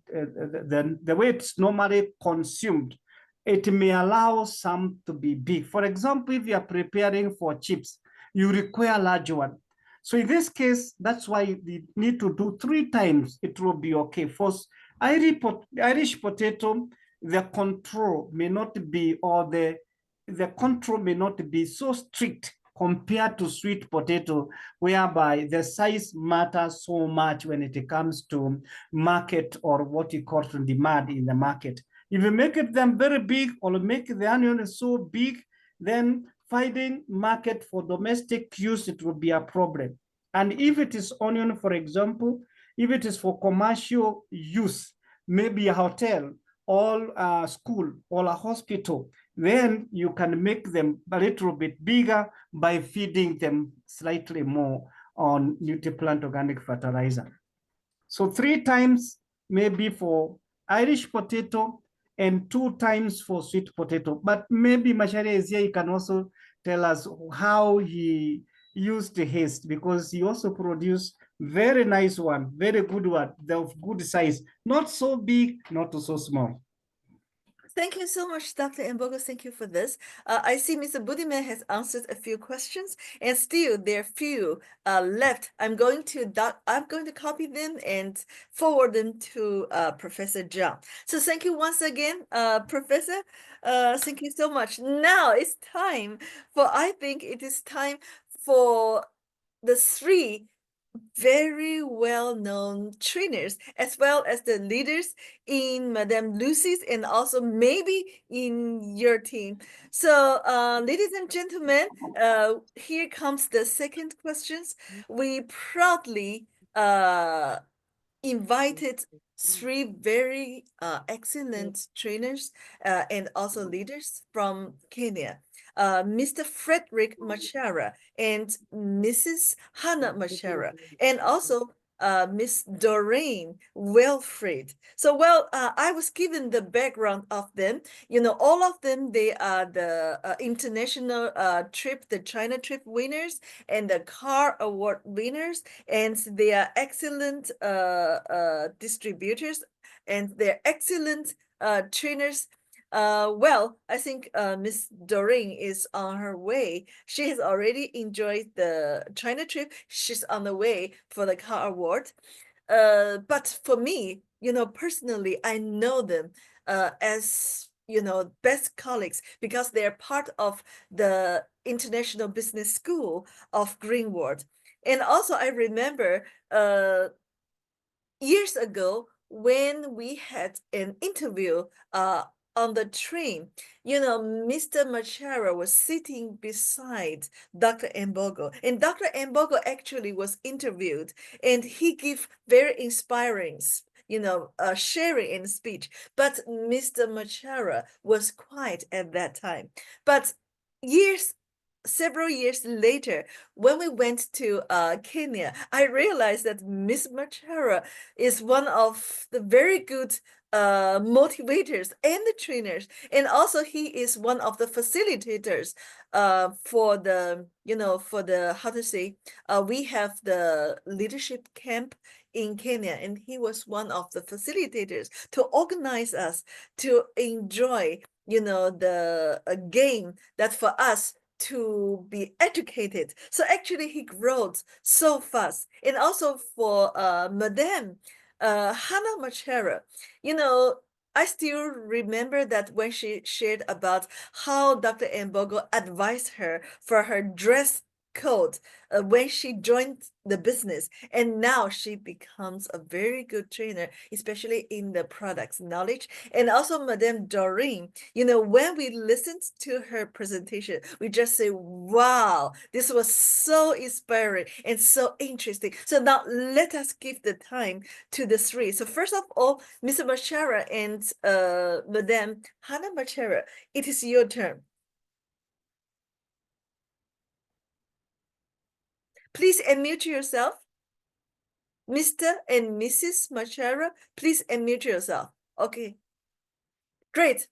the way it's normally consumed, it may allow some to be big. For example, if you are preparing for chips, you require a large one. So in this case, that's why you need to do 3 times. It will be okay. For Irish potato, the control may not be, or the control may not be so strict compared to sweet potato, whereby the size matters so much when it comes to market, or what you call demand in the market. If you make them very big, or make the onion so big, then finding market for domestic use, it will be a problem. And if it is onion, for example, if it is for commercial use, maybe a hotel, or a school, or a hospital, then you can make them a little bit bigger by feeding them slightly more on NutriPlant organic fertilizer. So 3 times maybe for Irish potato and 2 times for sweet potato. But maybe Macharia is here, he can also tell us how he used his, because he also produced very nice one, very good one, of good size, not so big, not so small. Thank you so much, Dr. Mbogos. Thank you for this. I see Mr. Budiman has answered a few questions, and still there are few left. I'm going to copy them and forward them to Professor Zhang. So thank you once again, Professor. Thank you so much. Now it's time I think it is time for the 3 very well-known trainers, as well as the leaders in Madame Lucy's and also maybe in your team. So, ladies and gentlemen, here comes the second questions. We proudly invited three very excellent trainers and also leaders from Kenya. Mr. Frederick Machara and Mrs. Hannah Machara, and also Miss Doreen Wilfred. So, well, I was given the background of them. You know, all of them, they are the international trip, the China trip winners and the car award winners, and they are excellent distributors, and they're excellent trainers. Well, I think Miss Doreen is on her way. She has already enjoyed the China trip. She's on the way for the car award. But for me, you know, personally, I know them as, you know, best colleagues because they're part of the International Business School of Greenwood. And also, I remember years ago when we had an interview on the train, you know, Mr. Machara was sitting beside Dr. Mbogo, and Dr. Mbogo actually was interviewed, and he gave very inspiring, you know, sharing in speech. But Mr. Machara was quiet at that time. But several years later, when we went to Kenya, I realized that Miss Machara is one of the very good motivators and the trainers, and also he is one of the facilitators for the, you know, for the, how to say, we have the leadership camp in Kenya, and he was one of the facilitators to organize us to enjoy, you know, the game that for us to be educated. So actually he grows so fast. And also for Madame Hannah Machera, you know, I still remember that when she shared about how Dr. Mbogo advised her for her dress code when she joined the business, and now she becomes a very good trainer, especially in the products knowledge. And also Madame Doreen, you know, when we listened to her presentation, we just say, wow, this was so inspiring and so interesting. So now let us give the time to the three. So first of all, Mr. Machara and Madame Hannah Machara, it is your turn. Please unmute yourself. Mr. and Mrs. Machara, please unmute yourself. Okay, great.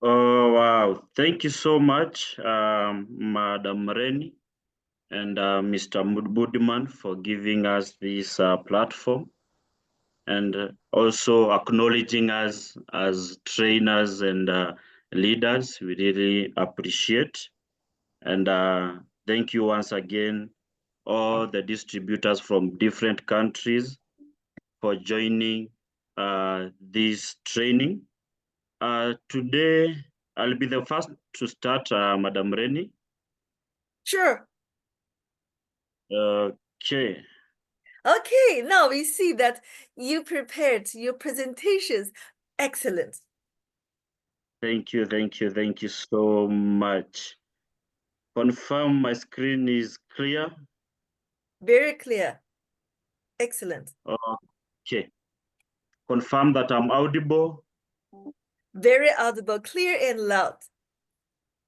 Oh, wow. Thank you so much, Madam Reni and Mr. Budman for giving us this platform and also acknowledging us as trainers and leaders. We really appreciate. And thank you once again, all the distributors from different countries for joining this training. Today, I'll be the first to start, Madam Reni. Sure. Okay. Okay, now we see that you prepared your presentations. Excellent. Thank you, thank you, thank you so much. Confirm my screen is clear. Very clear. Excellent. Okay. Confirm that I'm audible. Very audible, clear and loud.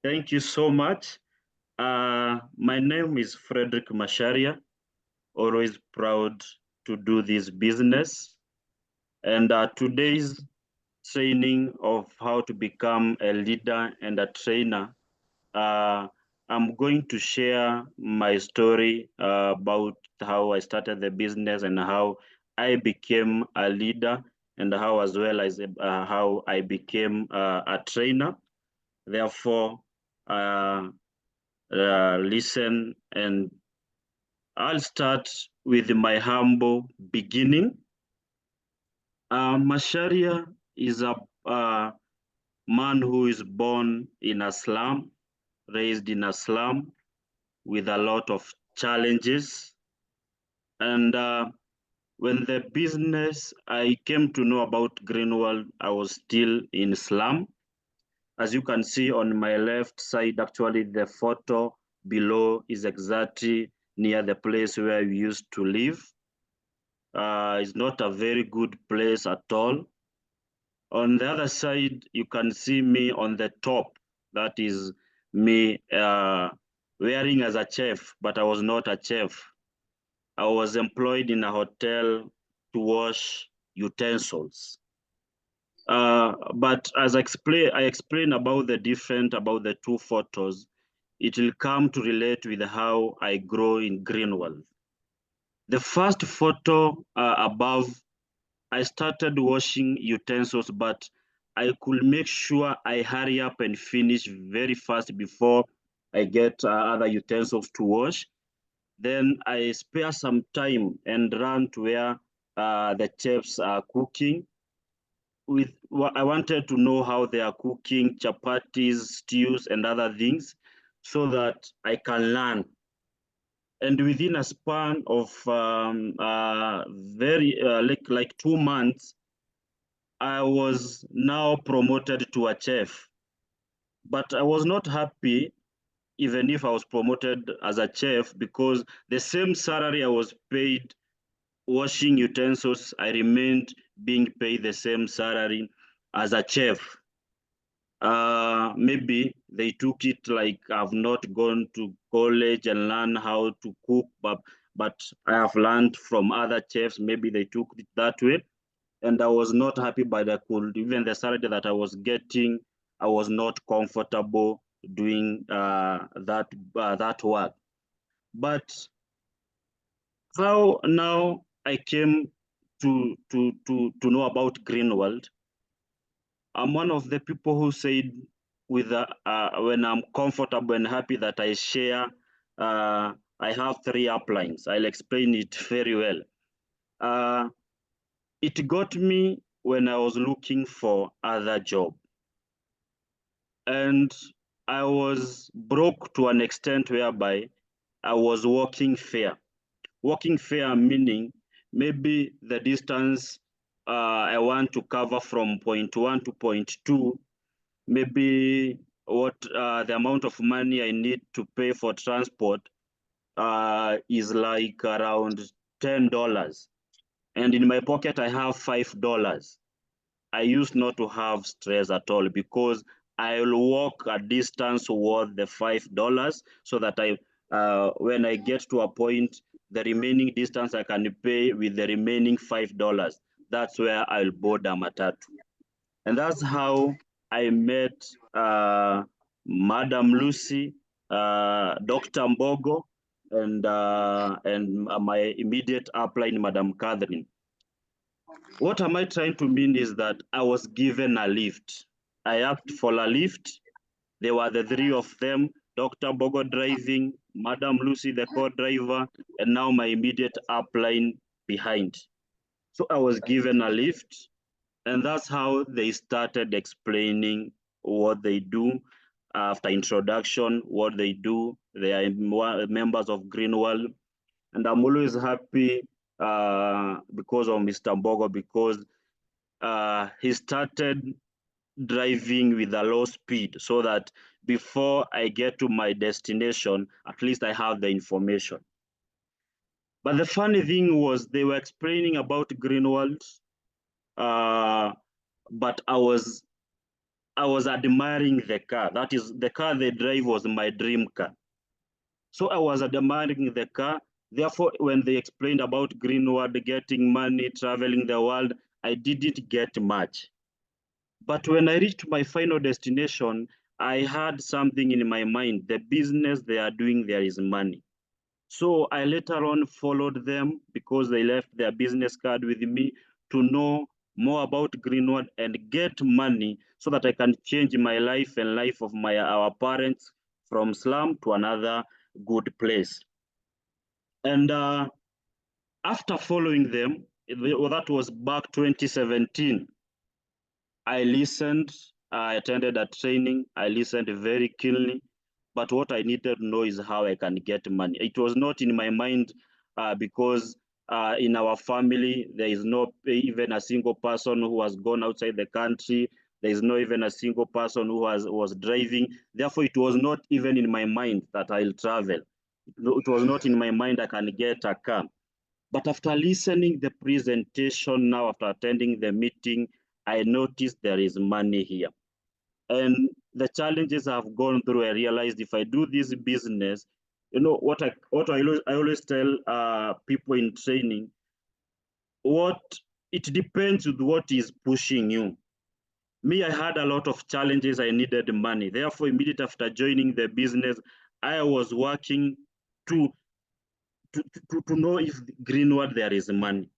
Thank you so much. My name is Frederick Masharia. Always proud to do this business. And today's training of how to become a leader and a trainer, I'm going to share my story about how I started the business and how I became a leader, and how as well as how I became a trainer. Therefore, listen, and I'll start with my humble beginning. Masharia is a man who is born in a slum, raised in a slum with a lot of challenges. And when the business I came to know about Greenwald, I was still in slum. As you can see on my left side, actually the photo below is exactly near the place where we used to live. is not a very good place at all. On the other side, you can see me on the top. That is me wearing as a chef, but I was not a chef. I was employed in a hotel to wash utensils. But as I explain about the two photos, it will come to relate with how I grow in Greenwald. The first photo above, I started washing utensils, but I could make sure I hurry up and finish very fast before I get other utensils to wash. Then I spare some time and run to where the chefs are cooking. I wanted to know how they are cooking chapatis, stews, and other things so that I can learn. And within a span of like 2 months, I was now promoted to a chef. But I was not happy even if I was promoted as a chef, because the same salary I was paid washing utensils, I remained being paid the same salary as a chef. Maybe they took it like I've not gone to college and learn how to cook, but I have learned from other chefs. Maybe they took it that way. And I was not happy by even the salary that I was getting, I was not comfortable doing that work. But how now I came to know about Greenwald. I'm one of the people who said when I'm comfortable and happy that I share, I have 3 uplines. I'll explain it very well. It got me when I was looking for other job. And I was broke to an extent whereby I was walking fair. Walking fair meaning maybe the distance I want to cover from point 1 to point 2, maybe what the amount of money I need to pay for transport is like around $10. And in my pocket, I have $5. I used not to have stress at all because I'll walk a distance worth the $5 so that when I get to a point, the remaining distance I can pay with the remaining $5. That's where I'll board a matatu. And that's how I met Madam Lucy, Dr. Mbogo, and my immediate upline, Madam Catherine. What am I trying to mean is that I was given a lift. I asked for a lift. There were the 3 of them, Dr. Bogo driving, Madam Lucy, the co-driver, and now my immediate upline behind. So I was given a lift, and that's how they started explaining what they do. After introduction, what they do. They are members of Greenwald, and I'm always happy because of Mr. Mbogo, because he started driving with a low speed so that before I get to my destination, at least I have the information. But the funny thing was they were explaining about Greenwald, but I was admiring the car. That is, the car they drive was my dream car. So I was admiring the car. Therefore, when they explained about Greenwald, getting money, traveling the world, I didn't get much. But when I reached my final destination, I had something in my mind. The business they are doing, there is money. So I later on followed them because they left their business card with me to know more about Greenwald and get money so that I can change my life and life of our parents from slum to another good place. And after following them, that was back 2017, I listened, I attended a training, I listened very keenly, but what I needed to know is how I can get money. It was not in my mind because in our family, there is not even a single person who has gone outside the country. There is not even a single person who was driving. Therefore, it was not even in my mind that I'll travel. It was not in my mind I can get a car. But after listening the presentation now, after attending the meeting, I noticed there is money here. And the challenges I've gone through, I realized if I do this business, you know, what I always tell people in training, it depends with what is pushing you. Me, I had a lot of challenges. I needed money. Therefore, immediately after joining the business, I was working to know if Greenwood there is money.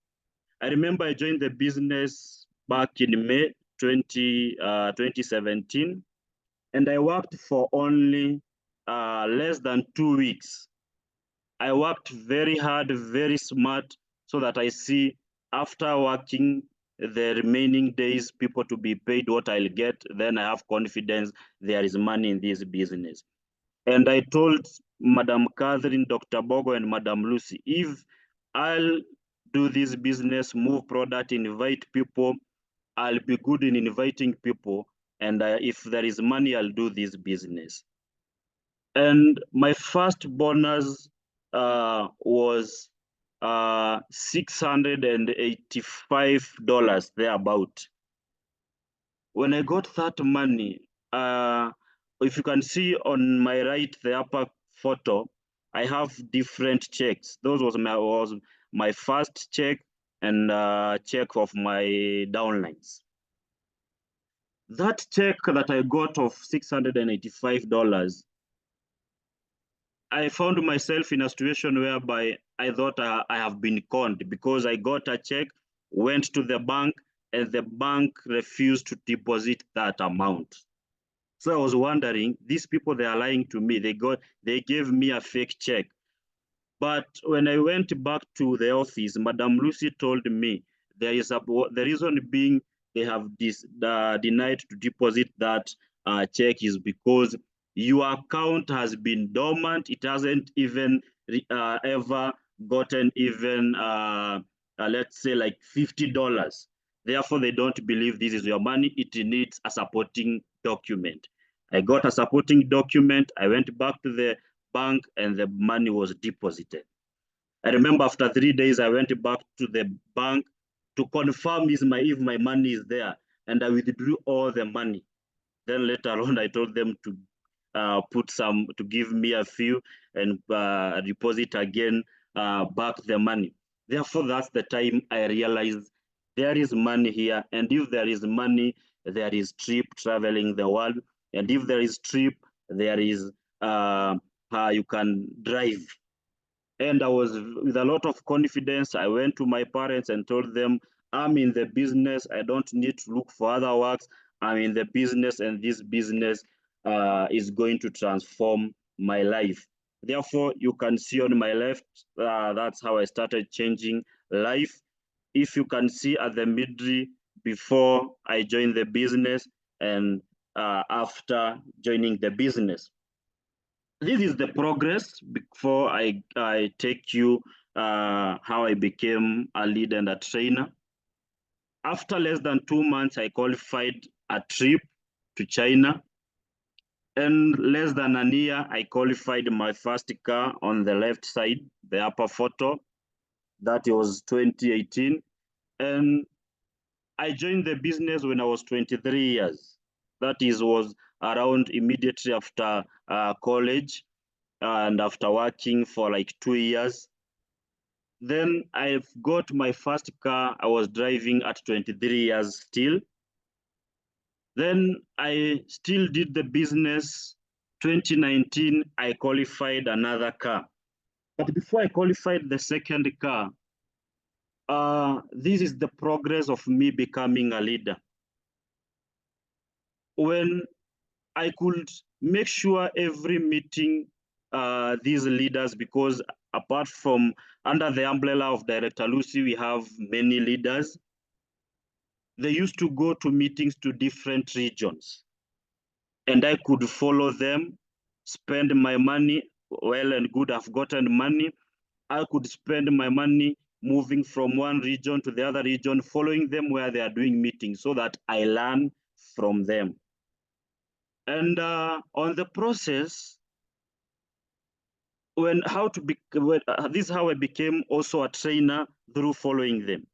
I remember I joined the business back in May 2017, and I worked for only less than 2 weeks. I worked very hard, very smart, so that I see after working the remaining days, people to be paid what I'll get, then I have confidence there is money in this business. And I told Madam Catherine, Dr. Bogo, and Madam Lucy, if I'll do this business, move product, invite people, I'll be good in inviting people. And if there is money, I'll do this business. And my first bonus was $685 thereabout. When I got that money, if you can see on my right, the upper photo, I have different checks. Those was my first check and check of my downlines. That check that I got of $685, I found myself in a situation whereby I thought I have been conned because I got a check, went to the bank, and the bank refused to deposit that amount. So I was wondering, these people, they are lying to me. They gave me a fake check. But when I went back to the office, Madam Lucy told me the reason being they have denied to deposit that check is because your account has been dormant. It hasn't even ever gotten even, let's say, like $50. Therefore, they don't believe this is your money. It needs a supporting document. I got a supporting document. I went back to the bank and the money was deposited. I remember after 3 days, I went back to the bank to confirm if my money is there, and I withdrew all the money. Then later on, I told them to to give me a few and deposit again back the money. Therefore, that's the time I realized there is money here, and if there is money, there is trip traveling the world, and if there is trip, there is you can drive. And I was with a lot of confidence. I went to my parents and told them, I'm in the business. I don't need to look for other works. I'm in the business, and this business is going to transform my life. Therefore, you can see on my left, that's how I started changing life. If you can see at the middle, before I joined the business and after joining the business. This is the progress before I take you how I became a lead and a trainer. After less than 2 months, I qualified a trip to China. And less than a year, I qualified my first car on the left side, the upper photo. That was 2018. And I joined the business when I was 23 years. That was around immediately after college. And after working for like 2 years, then I've got my first car. I was driving at 23 years still. Then I still did the business. 2019, I qualified another car. But before I qualified the second car, this is the progress of me becoming a leader. When I could make sure every meeting these leaders, because apart from under the umbrella of Director Lucy, we have many leaders. They used to go to meetings to different regions, and I could follow them, spend my money, well and good, I've gotten money. I could spend my money moving from one region to the other region, following them where they are doing meetings so that I learn from them. And on the process, this is how I became also a trainer through following them.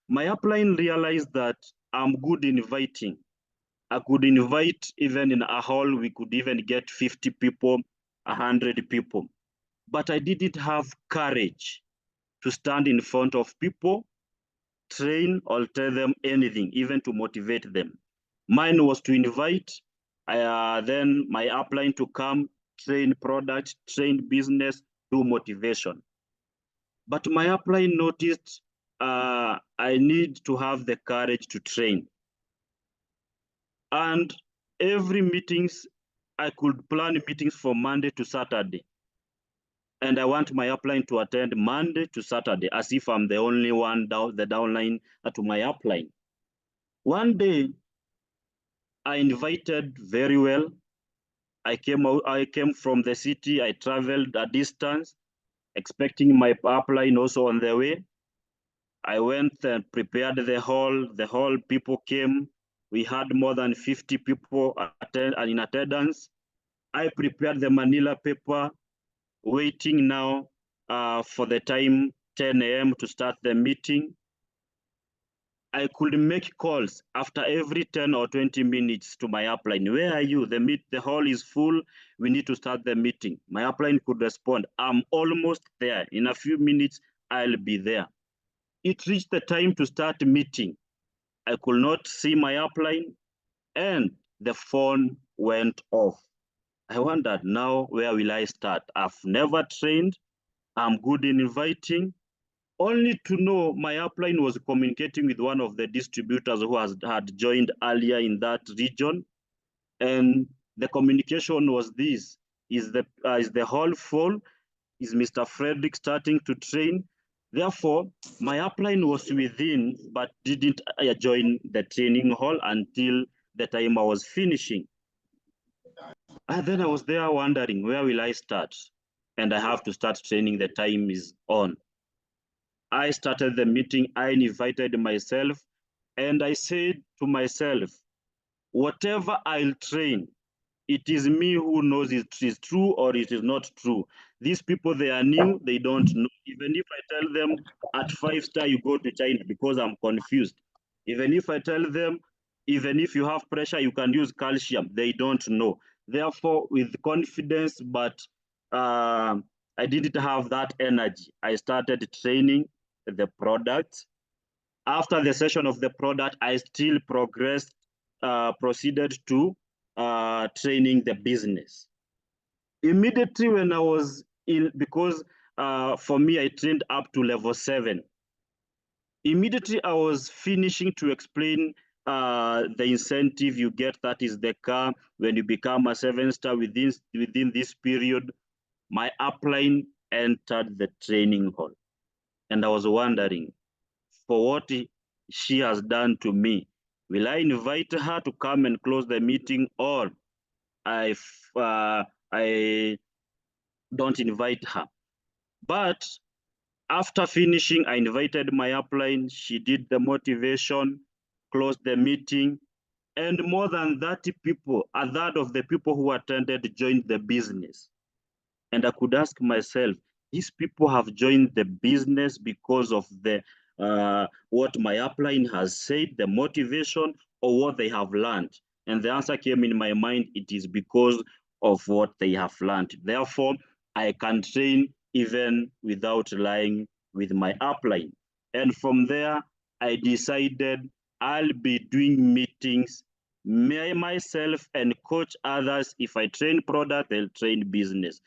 My upline realized that I'm good in inviting. I could invite even in a hall, we could even get 50 people, 100 people. But I didn't have courage to stand in front of people, train or tell them anything, even to motivate them. Mine was to invite, then my upline to come, train product, train business, do motivation. But my upline noticed I need to have the courage to train. And every meetings, I could plan meetings from Monday to Saturday. And I want my upline to attend Monday to Saturday, as if I'm the only one the downline to my upline. One day, I invited very well. I came from the city. I traveled a distance, expecting my upline also on the way. I went and prepared the hall. The hall people came. We had more than 50 people in attendance. I prepared the Manila paper, waiting now for the time 10 a.m. to start the meeting. I could make calls after every 10 or 20 minutes to my upline. Where are you? The hall is full. We need to start the meeting. My upline could respond, I'm almost there. In a few minutes, I'll be there. It reached the time to start meeting. I could not see my upline, and the phone went off. I wondered, now where will I start? I've never trained. I'm good in inviting. Only to know my upline was communicating with one of the distributors who had joined earlier in that region. And the communication was this: is the hall full? Is Mr. Frederick starting to train? Therefore, my upline was within, but didn't join the training hall until the time I was finishing. And then I was there wondering, where will I start? And I have to start training, the time is on. I started the meeting, I invited myself, and I said to myself, whatever I'll train, it is me who knows it is true or it is not true. These people, they are new, they don't know. Even if I tell them at 5-star you go to China, because I'm confused. Even if I tell them, even if you have pressure, you can use calcium, they don't know. Therefore, with confidence, but I didn't have that energy. I started training the product. After the session of the product, I still proceeded to training the business. Immediately when I was in, because for me, I trained up to level 7. Immediately I was finishing to explain the incentive you get, that is the car, when you become a 7-star within this period. My upline entered the training hall, and I was wondering, for what she has done to me, will I invite her to come and close the meeting, or I don't invite her? But after finishing, I invited my upline. She did the motivation, closed the meeting, and more than 30 people, a third of the people who attended joined the business. And I could ask myself, these people have joined the business because of the what my upline has said, the motivation, or what they have learned? And the answer came in my mind, it is because of what they have learned. Therefore, I can train even without relying with my upline. And from there, I decided I'll be doing meetings myself and coach others. If I train product, they'll train business.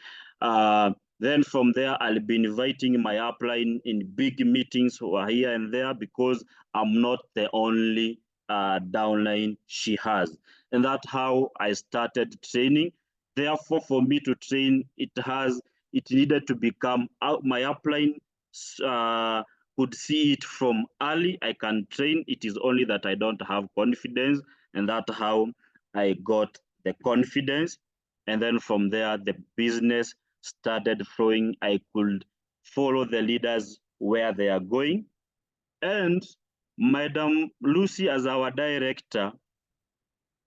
Then from there, I'll be inviting my upline in big meetings here and there, because I'm not the only downline she has. And that's how I started training. Therefore, for me to train, it needed to become my upline could see it from early. I can train. It is only that I don't have confidence, and that's how I got the confidence. And then from there, the business started flowing. I could follow the leaders where they are going. And Madam Lucy, as our director,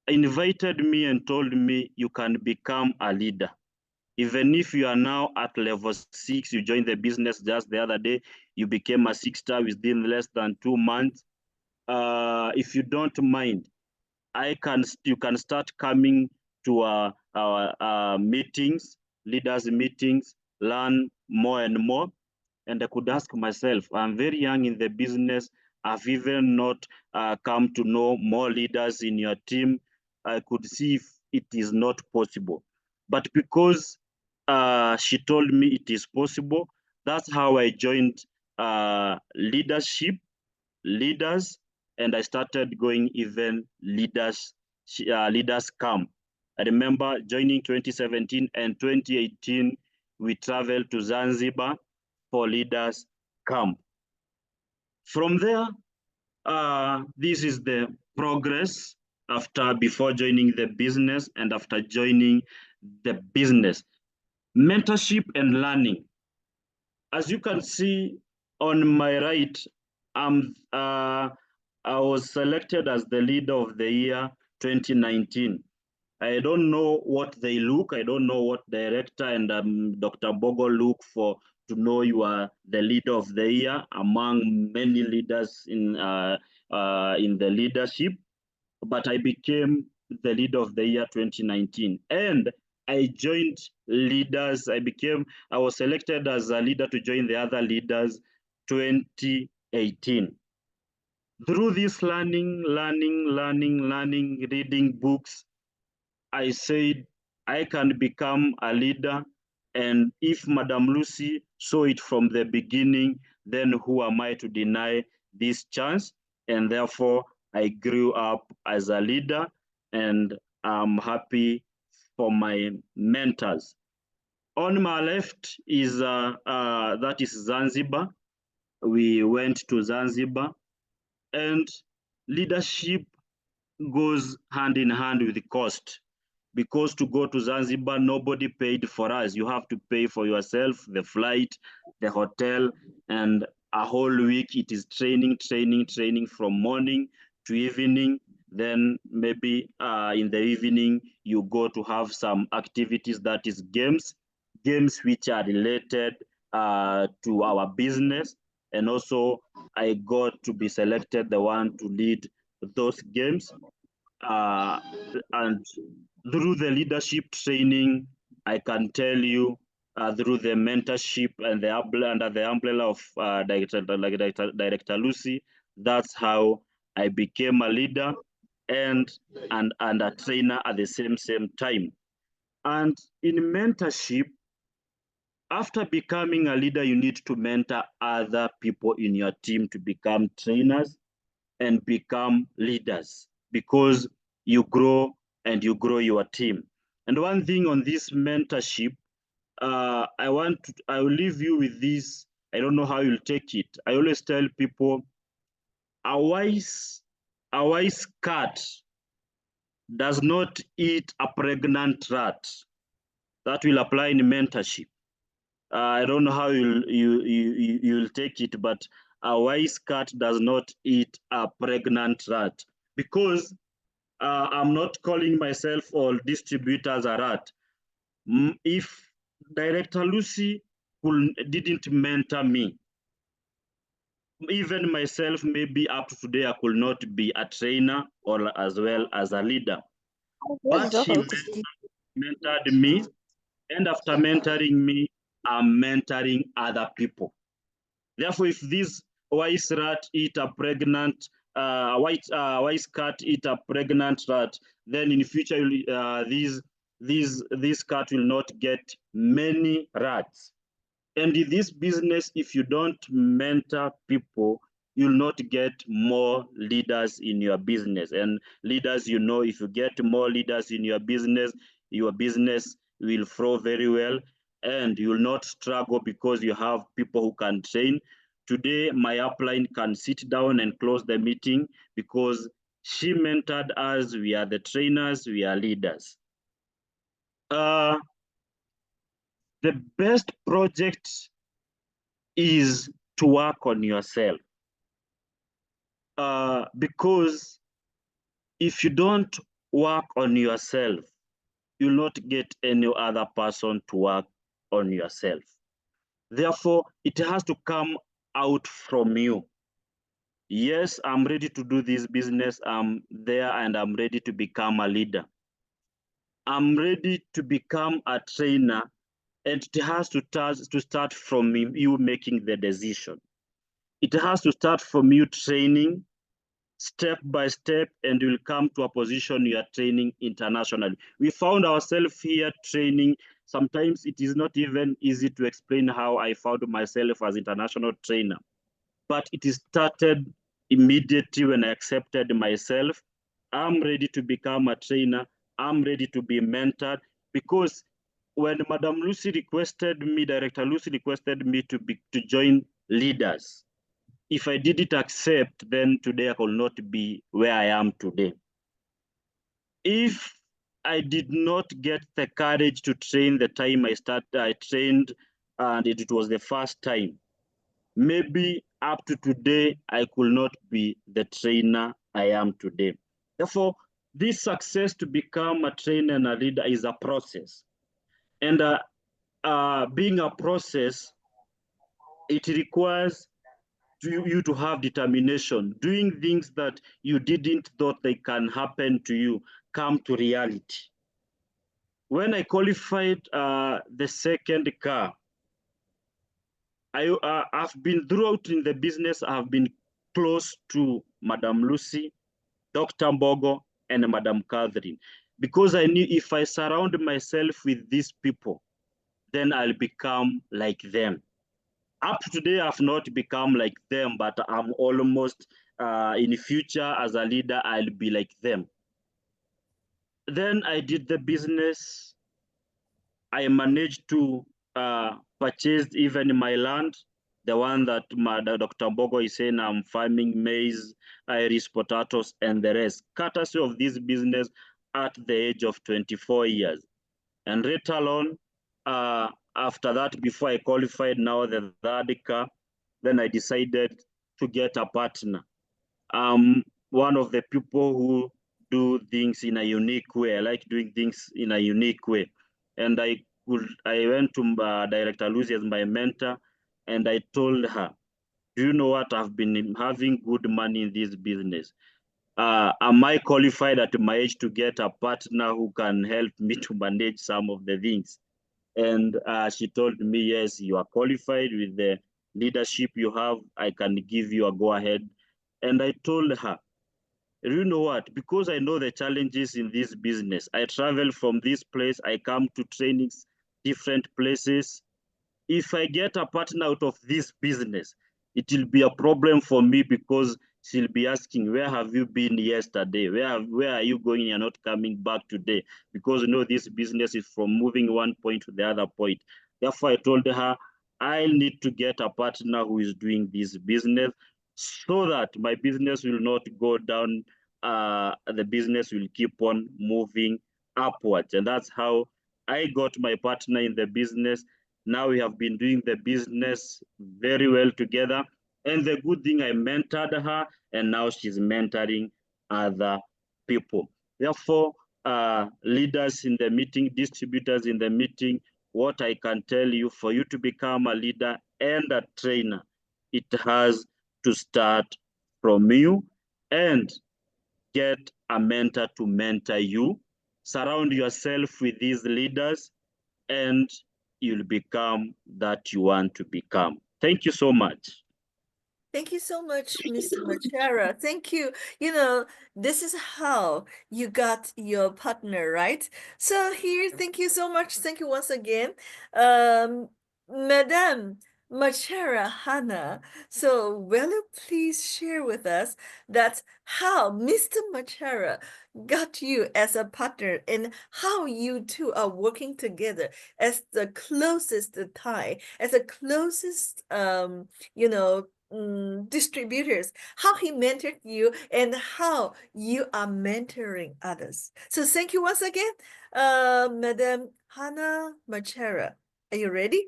invited me and told me, you can become a leader. Even if you are now at level 6, you joined the business just the other day, you became a 6-star within less than 2 months. If you don't mind, you can start coming to our meetings, leaders meetings, learn more and more. And I could ask myself, I'm very young in the business. I've even not come to know more leaders in your team. I could see if it is not possible. But because she told me it is possible, that's how I joined leaders, and I started going even leaders camp. I remember joining 2017 and 2018, we traveled to Zanzibar for leaders camp. From there, this is the progress before joining the business and after joining the business. Mentorship and learning. As you can see on my right, I was selected as the leader of the year 2019. I don't know what they look. I don't know what director and Dr. Bogo look for to know you are the leader of the year among many leaders in the leadership. But I became the leader of the year 2019, and I joined leaders. I was selected as a leader to join the other leaders 2018. Through this learning, reading books, I said I can become a leader. And if Madam Lucy saw it from the beginning, then who am I to deny this chance? And therefore, I grew up as a leader, and I'm happy for my mentors. On my left is that is Zanzibar. We went to Zanzibar, and leadership goes hand in hand with the cost, because to go to Zanzibar, nobody paid for us. You have to pay for yourself, the flight, the hotel, and a whole week. It is training from morning to evening. Then maybe in the evening, you go to have some activities, that is games which are related to our business. And also I got to be selected the one to lead those games. And through the leadership training, I can tell you, through the mentorship and under the umbrella of Director Lucy, that's how I became a leader and a trainer at the same time. And in mentorship, after becoming a leader, you need to mentor other people in your team to become trainers and become leaders, because you grow and you grow your team. And one thing on this mentorship, I will leave you with this. I don't know how you'll take it. I always tell people, a wise cat does not eat a pregnant rat. That will apply in mentorship. I don't know how you'll take it, but a wise cat does not eat a pregnant rat, because I'm not calling myself or distributors a rat. If Director Lucy didn't mentor me, even myself, maybe up to today, I could not be a trainer or as well as a leader. But she mentored me, and after mentoring me, I'm mentoring other people. Therefore, if this wise rat eat a pregnant, wise cat eat a pregnant rat, then in future, this cat will not get many rats. And in this business, if you don't mentor people, you'll not get more leaders in your business. And leaders, if you get more leaders in your business will flow very well, and you'll not struggle because you have people who can train. Today, my upline can sit down and close the meeting because she mentored us. We are the trainers, we are leaders. The best project is to work on yourself. Because if you don't work on yourself, you will not get any other person to work on yourself. Therefore, it has to come out from you. Yes, I'm ready to do this business. I'm there and I'm ready to become a leader. I'm ready to become a trainer, and it has to start from you making the decision. It has to start from you training step by step, and you'll come to a position you are training internationally. We found ourselves here training. Sometimes it is not even easy to explain how I found myself as international trainer, but it started immediately when I accepted myself. I'm ready to become a trainer. I'm ready to be mentored, because when Madam Lucy requested me, Director Lucy requested me to join leaders, if I didn't accept, then today I could not be where I am today. If I did not get the courage to train the time I trained, and it was the first time, maybe up to today, I could not be the trainer I am today. Therefore, this success to become a trainer and a leader is a process. And being a process, it requires you to have determination, doing things that you didn't thought they can happen to you, come to reality. When I qualified the second car, I've been throughout in the business, I've been close to Madam Lucy, Dr. Mbogo, and Madam Catherine, because I knew if I surround myself with these people, then I'll become like them. Up to today, I've not become like them, but I'm almost in the future as a leader, I'll be like them. Then I did the business. I managed to purchase even my land, the one that Dr. Mbogo is saying I'm farming maize, iris, potatoes, and the rest, courtesy of this business at the age of 24 years. And let alone, after that, before I qualified now the third car, then I decided to get a partner. One of the people who do things in a unique way. I like doing things in a unique way. And I went to Director Lucy as my mentor, and I told her, do you know what? I've been having good money in this business. Am I qualified at my age to get a partner who can help me to manage some of the things? And she told me, yes, you are qualified with the leadership you have. I can give you a go ahead. And I told her, you know what? Because I know the challenges in this business. I travel from this place, I come to trainings, different places. If I get a partner out of this business, it will be a problem for me, because she'll be asking, where have you been yesterday? Where are you going? You're not coming back today, because you know this business is from moving one point to the other point. Therefore, I told her, I need to get a partner who is doing this business, so that my business will not go down. The business will keep on moving upwards. And that's how I got my partner in the business. Now we have been doing the business very well together. And the good thing, I mentored her, and now she's mentoring other people. Therefore, leaders in the meeting, distributors in the meeting, what I can tell you, for you to become a leader and a trainer, it has to start from you, and get a mentor to mentor you. Surround yourself with these leaders, and you'll become that you want to become. Thank you so much. Thank you so much, Mr. Machara. Thank you. You know, this is how you got your partner, right? So here, thank you so much. Thank you once again. Madam Machara Hannah. So will you please share with us that how Mr. Machara got you as a partner, and how you two are working together as the closest tie, as the closest you know, distributors, how he mentored you, and how you are mentoring others. So thank you once again, Madam Hannah Machara. Are you ready?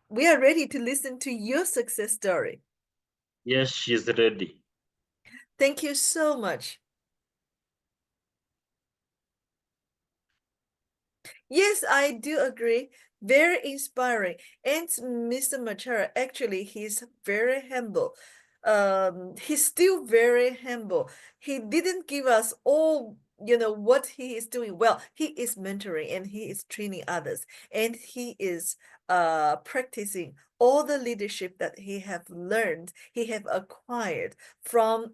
We are ready to listen to your success story. Yes, she's ready. Thank you so much. Yes, I do agree. Very inspiring. And Mr. Machara, actually, he's very humble. He's still very humble. He didn't give us all, what he is doing. Well, he is mentoring and he is training others, and he is practicing all the leadership that he have learned, he have acquired from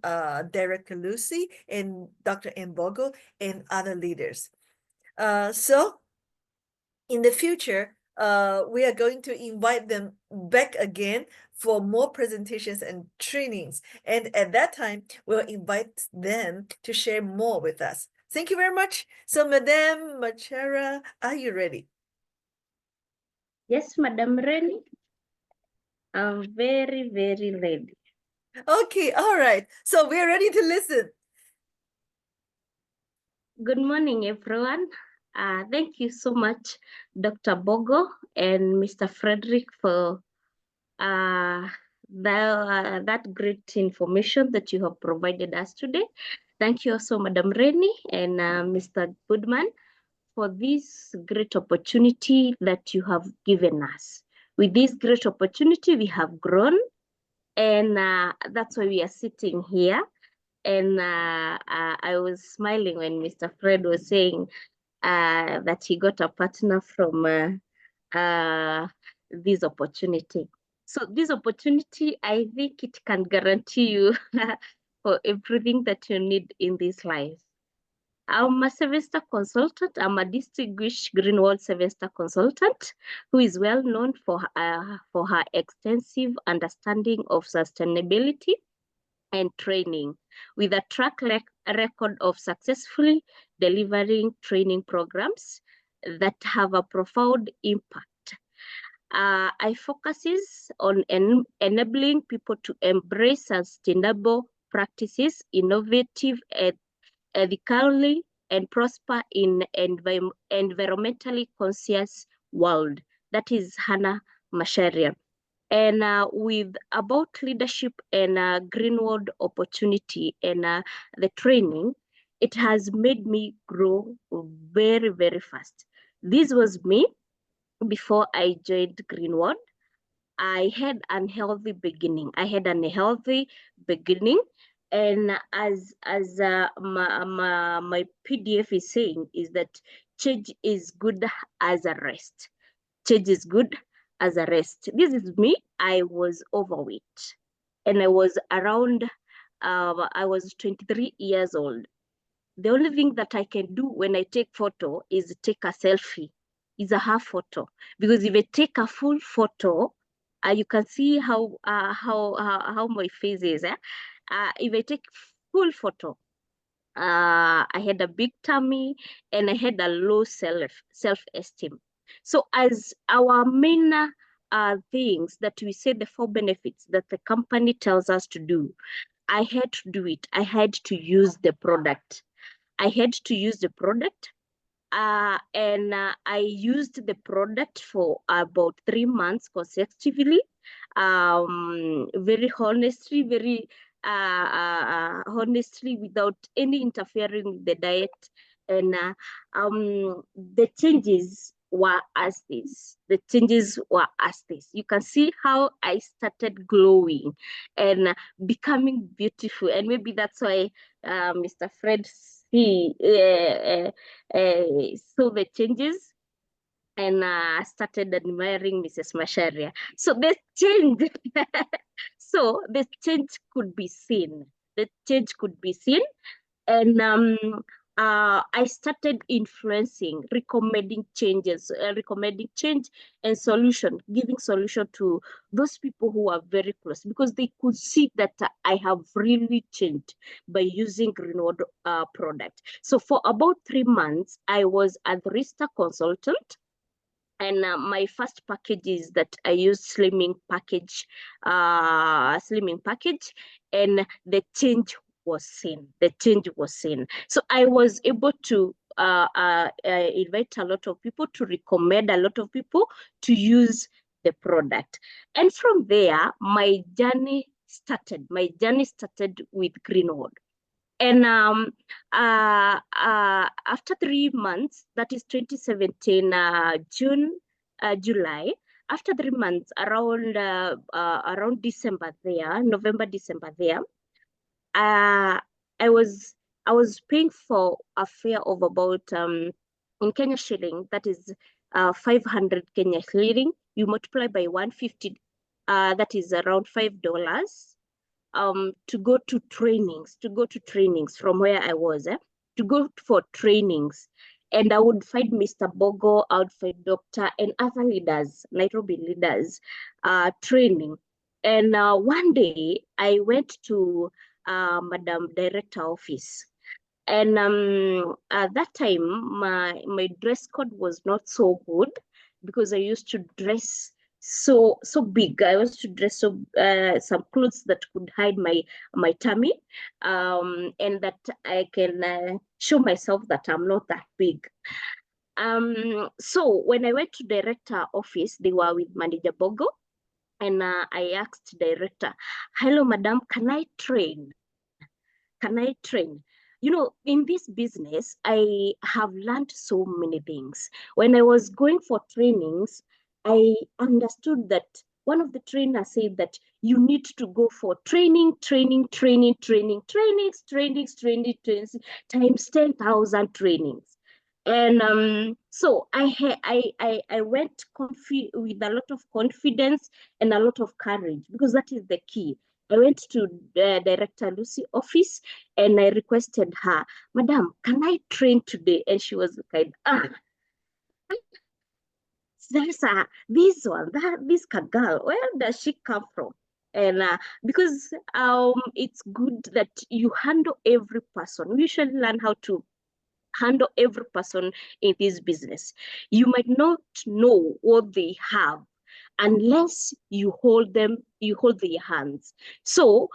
Derek Lucy and Dr. Mbogo and other leaders. So in the future, we are going to invite them back again for more presentations and trainings. And at that time, we'll invite them to share more with us. Thank you very much. So, Madame Machara, are you ready? Yes, Madam Reni. I'm very, very ready. Okay, all right. So we're ready to listen. Good morning, everyone. Thank you so much, Dr. Bogo and Mr. Frederick, for that great information that you have provided us today. Thank you also, Madam Reni and Mr. Goodman, for this great opportunity that you have given us. With this great opportunity, we have grown, and that's why we are sitting here. And I was smiling when Mr. Fred was saying that he got a partner from this opportunity. So this opportunity, I think it can guarantee you for everything that you need in this life. I'm a semester consultant. I'm a distinguished Greenwald semester consultant who is well known for her extensive understanding of sustainability and training, with a track record of successfully delivering training programs that have a profound impact. I focuses on enabling people to embrace sustainable practices, innovative, ethically, and prosper in environmentally conscious world. That is Hannah Masharia. And with about leadership and Greenwald opportunity and the training, it has made me grow very, very fast. This was me before I joined Greenwald. I had an unhealthy beginning. And as my PDF is saying, is that change is good as a rest. Change is good as a rest. This is me. I was overweight, and I was around. I was 23 years old. The only thing that I can do when I take photo is take a selfie. It's a half photo, because if I take a full photo, you can see how my face is. If I take full photo, I had a big tummy and I had a low self-esteem. So as our main things that we say, the 4 benefits that the company tells us to do, I had to do it. I had to use the product. And I used the product for about 3 months consecutively. Very honestly, without any interfering with the diet. And the changes were as this. You can see how I started glowing and becoming beautiful. And maybe that's why Mr. Fred saw the changes and started admiring Mrs. Masharia. So the change, the change could be seen. And I started influencing, recommending change and solution, giving solution to those people who are very close, because they could see that I have really changed by using Greenwood product. So for about 3 months, I was a barista consultant. And my first package is that I used slimming package, and the change was seen. So I was able to invite a lot of people, to recommend a lot of people to use the product. And from there, my journey started with Greenwood. And after 3 months, that is 2017, July, after 3 months, around December there, November, December there, I was paying for a fare of about in Kenya shilling, that is 500 Kenya shilling. You multiply by 150, that is around $5. To go to trainings from where I was, to go for trainings. And I would find Mr. Bogo, I would find Doctor and other leaders, Nairobi leaders, training. And one day I went to Madam Director office. And at that time, my dress code was not so good because I used to dress so big. I used to dress some clothes that could hide my tummy, and that I can show myself that I'm not that big. So when I went to director office, they were with Manager Bogo, and I asked director, "Hello, madam, can I train? Can I train?" You know, in this business, I have learned so many things. When I was going for trainings, I understood that one of the trainers said that you need to go for training, trainings, times 10,000 trainings. And so I went with a lot of confidence and a lot of courage, because that is the key. I went to Director Lucy office and I requested her, "Madam, can I train today?" And she was like, this girl, where does she come from? And because it's good that you handle every person. We should learn how to handle every person in this business. You might not know what they have unless you hold their hands. So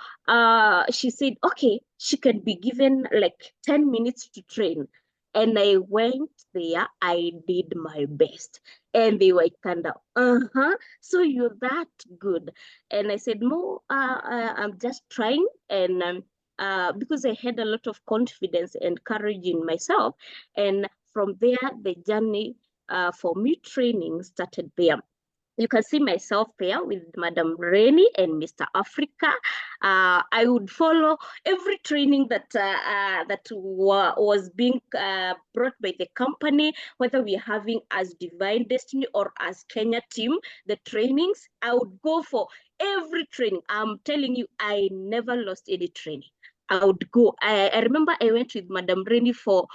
she said, okay, she can be given like 10 minutes to train. And I went there, I did my best. And they were kind of, so you're that good. And I said, no, I'm just trying. And because I had a lot of confidence and courage in myself. And from there, the journey for me training started there. You can see myself there with Madam Reni and Mr. Africa. I would follow every training that was being brought by the company, whether we're having as Divine Destiny or as Kenya team, the trainings. I would go for every training. I'm telling you, I never lost any training. I would go. I remember I went with Madam Reni for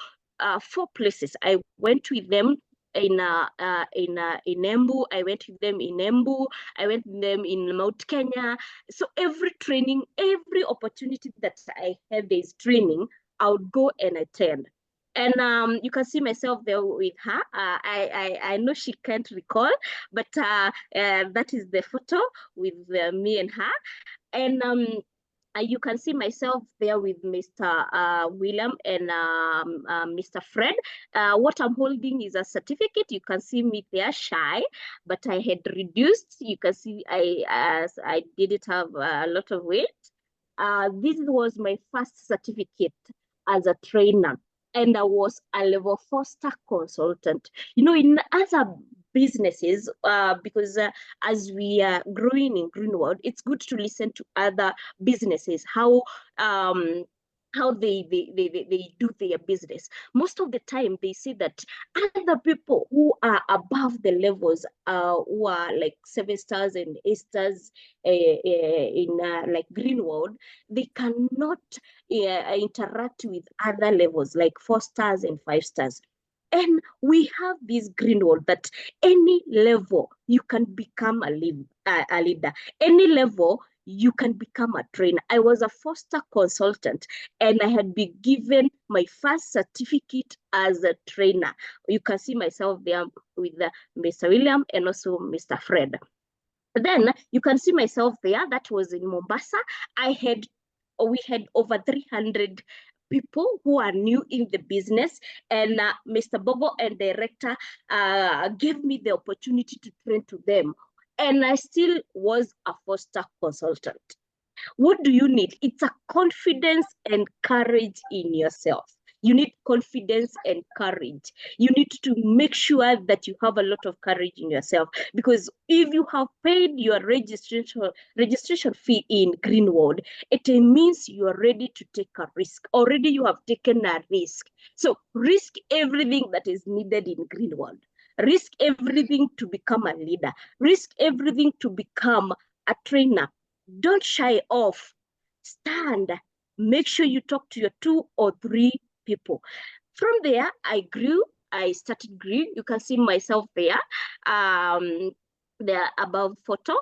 4 places. I went with them in Embu. I went with them in Embu. I went with them in Mount Kenya. So every training, every opportunity that I had this training, I would go and attend. And you can see myself there with her. I know she can't recall, but that is the photo with me and her. And you can see myself there with Mr. William and Mr. Fred. What I'm holding is a certificate. You can see me there shy, but I had reduced. You can see I didn't have a lot of weight. This was my first certificate as a trainer, and I was a level 4 star consultant. You know, in other businesses, because as we are growing in Greenwood, it's good to listen to other businesses, how they do their business. Most of the time they say that other people who are above the levels, who are like 7 stars and 8 stars in like Greenwood, they cannot interact with other levels like 4 stars and 5 stars. And we have this Greenwood that any level you can become a leader. Any level you can become a trainer. I was a 4-star consultant, and I had been given my first certificate as a trainer. You can see myself there with Mr. William and also Mr. Fred. Then you can see myself there. That was in Mombasa. We had over 300 people who are new in the business, and Mr. Bobo and director gave me the opportunity to train to them, and I still was a 4-star consultant. What do you need? It's a confidence and courage in yourself. You need confidence and courage. You need to make sure that you have a lot of courage in yourself, because if you have paid your registration fee in Greenwood, it means you are ready to take a risk. Already you have taken a risk. So risk everything that is needed in Greenwood. Risk everything to become a leader. Risk everything to become a trainer. Don't shy off. Stand. Make sure you talk to your 2 or 3 people. From there, I grew. I started growing. You can see myself there. The above photo,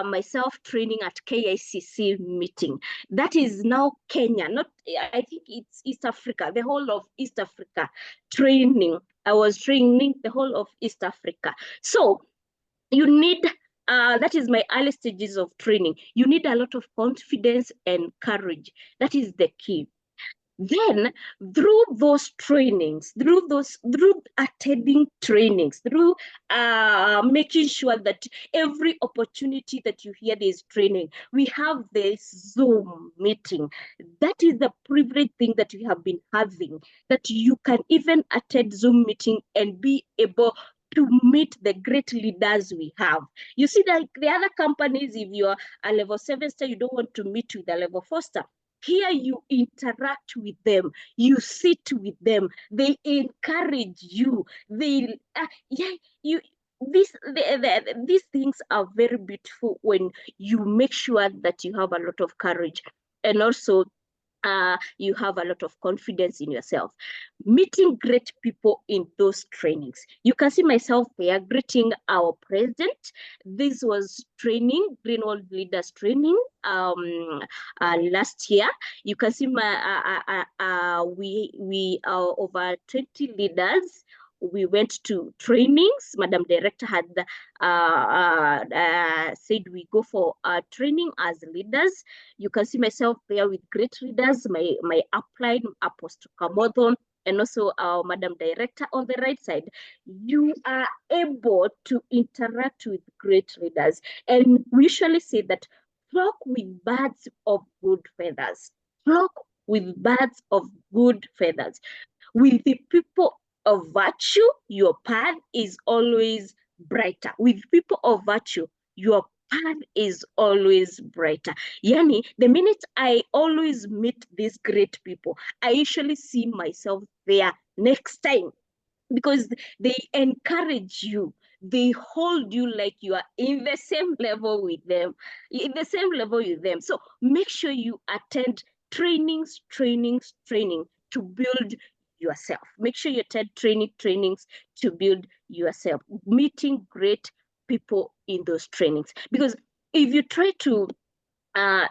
myself training at KICC meeting. That is now Kenya, not, I think it's East Africa, the whole of East Africa training. I was training the whole of East Africa. So you need, that is my early stages of training. You need a lot of confidence and courage. That is the key. Then through those trainings, through attending trainings, through making sure that every opportunity that you hear there's training, we have this Zoom meeting. That is the privilege thing that we have been having, that you can even attend Zoom meeting and be able to meet the great leaders we have. You see, like the other companies, if you're a level 7 star, you don't want to meet with a level 4 star. Here you interact with them, you sit with them, they encourage you, they these things are very beautiful when you make sure that you have a lot of courage, and also you have a lot of confidence in yourself. Meeting great people in those trainings. You can see myself there greeting our president. This was training, Greenwood Leaders Training, last year. You can see we are over 20 leaders. We went to trainings. Madam Director had said we go for training as leaders. You can see myself there with great leaders, my upline, Apostle Kamodon, and also our Madam Director on the right side. You are able to interact with great leaders. And we usually say that flock with birds of good feathers. Flock with birds of good feathers. With the people of virtue, your path is always brighter. With people of virtue, your path is always brighter. Yani, the minute I always meet these great people, I usually see myself there next time, because they encourage you. They hold you like you are in the same level with them, So make sure you attend trainings to build yourself. Make sure you attend trainings to build yourself, meeting great people in those trainings. Because if you try to you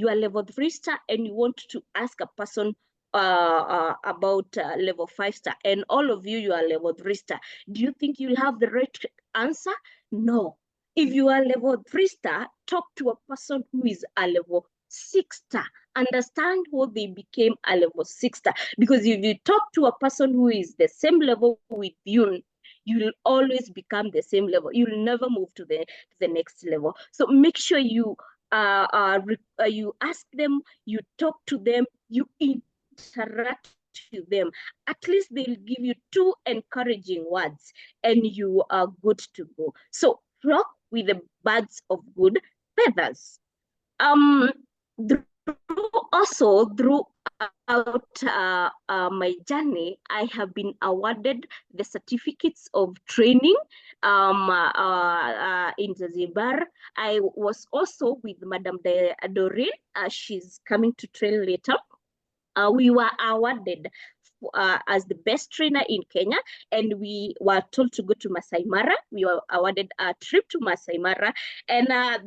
are level 3 star and you want to ask a person about level 5 star, and all of you are level 3 star, do you think you'll have the right answer? No. If you are level 3 star, talk to a person who is a level 6 star. Understand how they became a level 6 star. Because if you talk to a person who is the same level with you, you will always become the same level. You will never move to the next level. So make sure you you ask them, you talk to them, you interact with them. At least they'll give you 2 encouraging words, and you are good to go. So flock with the birds of good feathers. Throughout my journey, I have been awarded the certificates of training in Zanzibar. I was also with Madam Doreen. She's coming to train later. We were awarded as the best trainer in Kenya, and we were told to go to Masai Mara. We were awarded a trip to Masai Mara, and that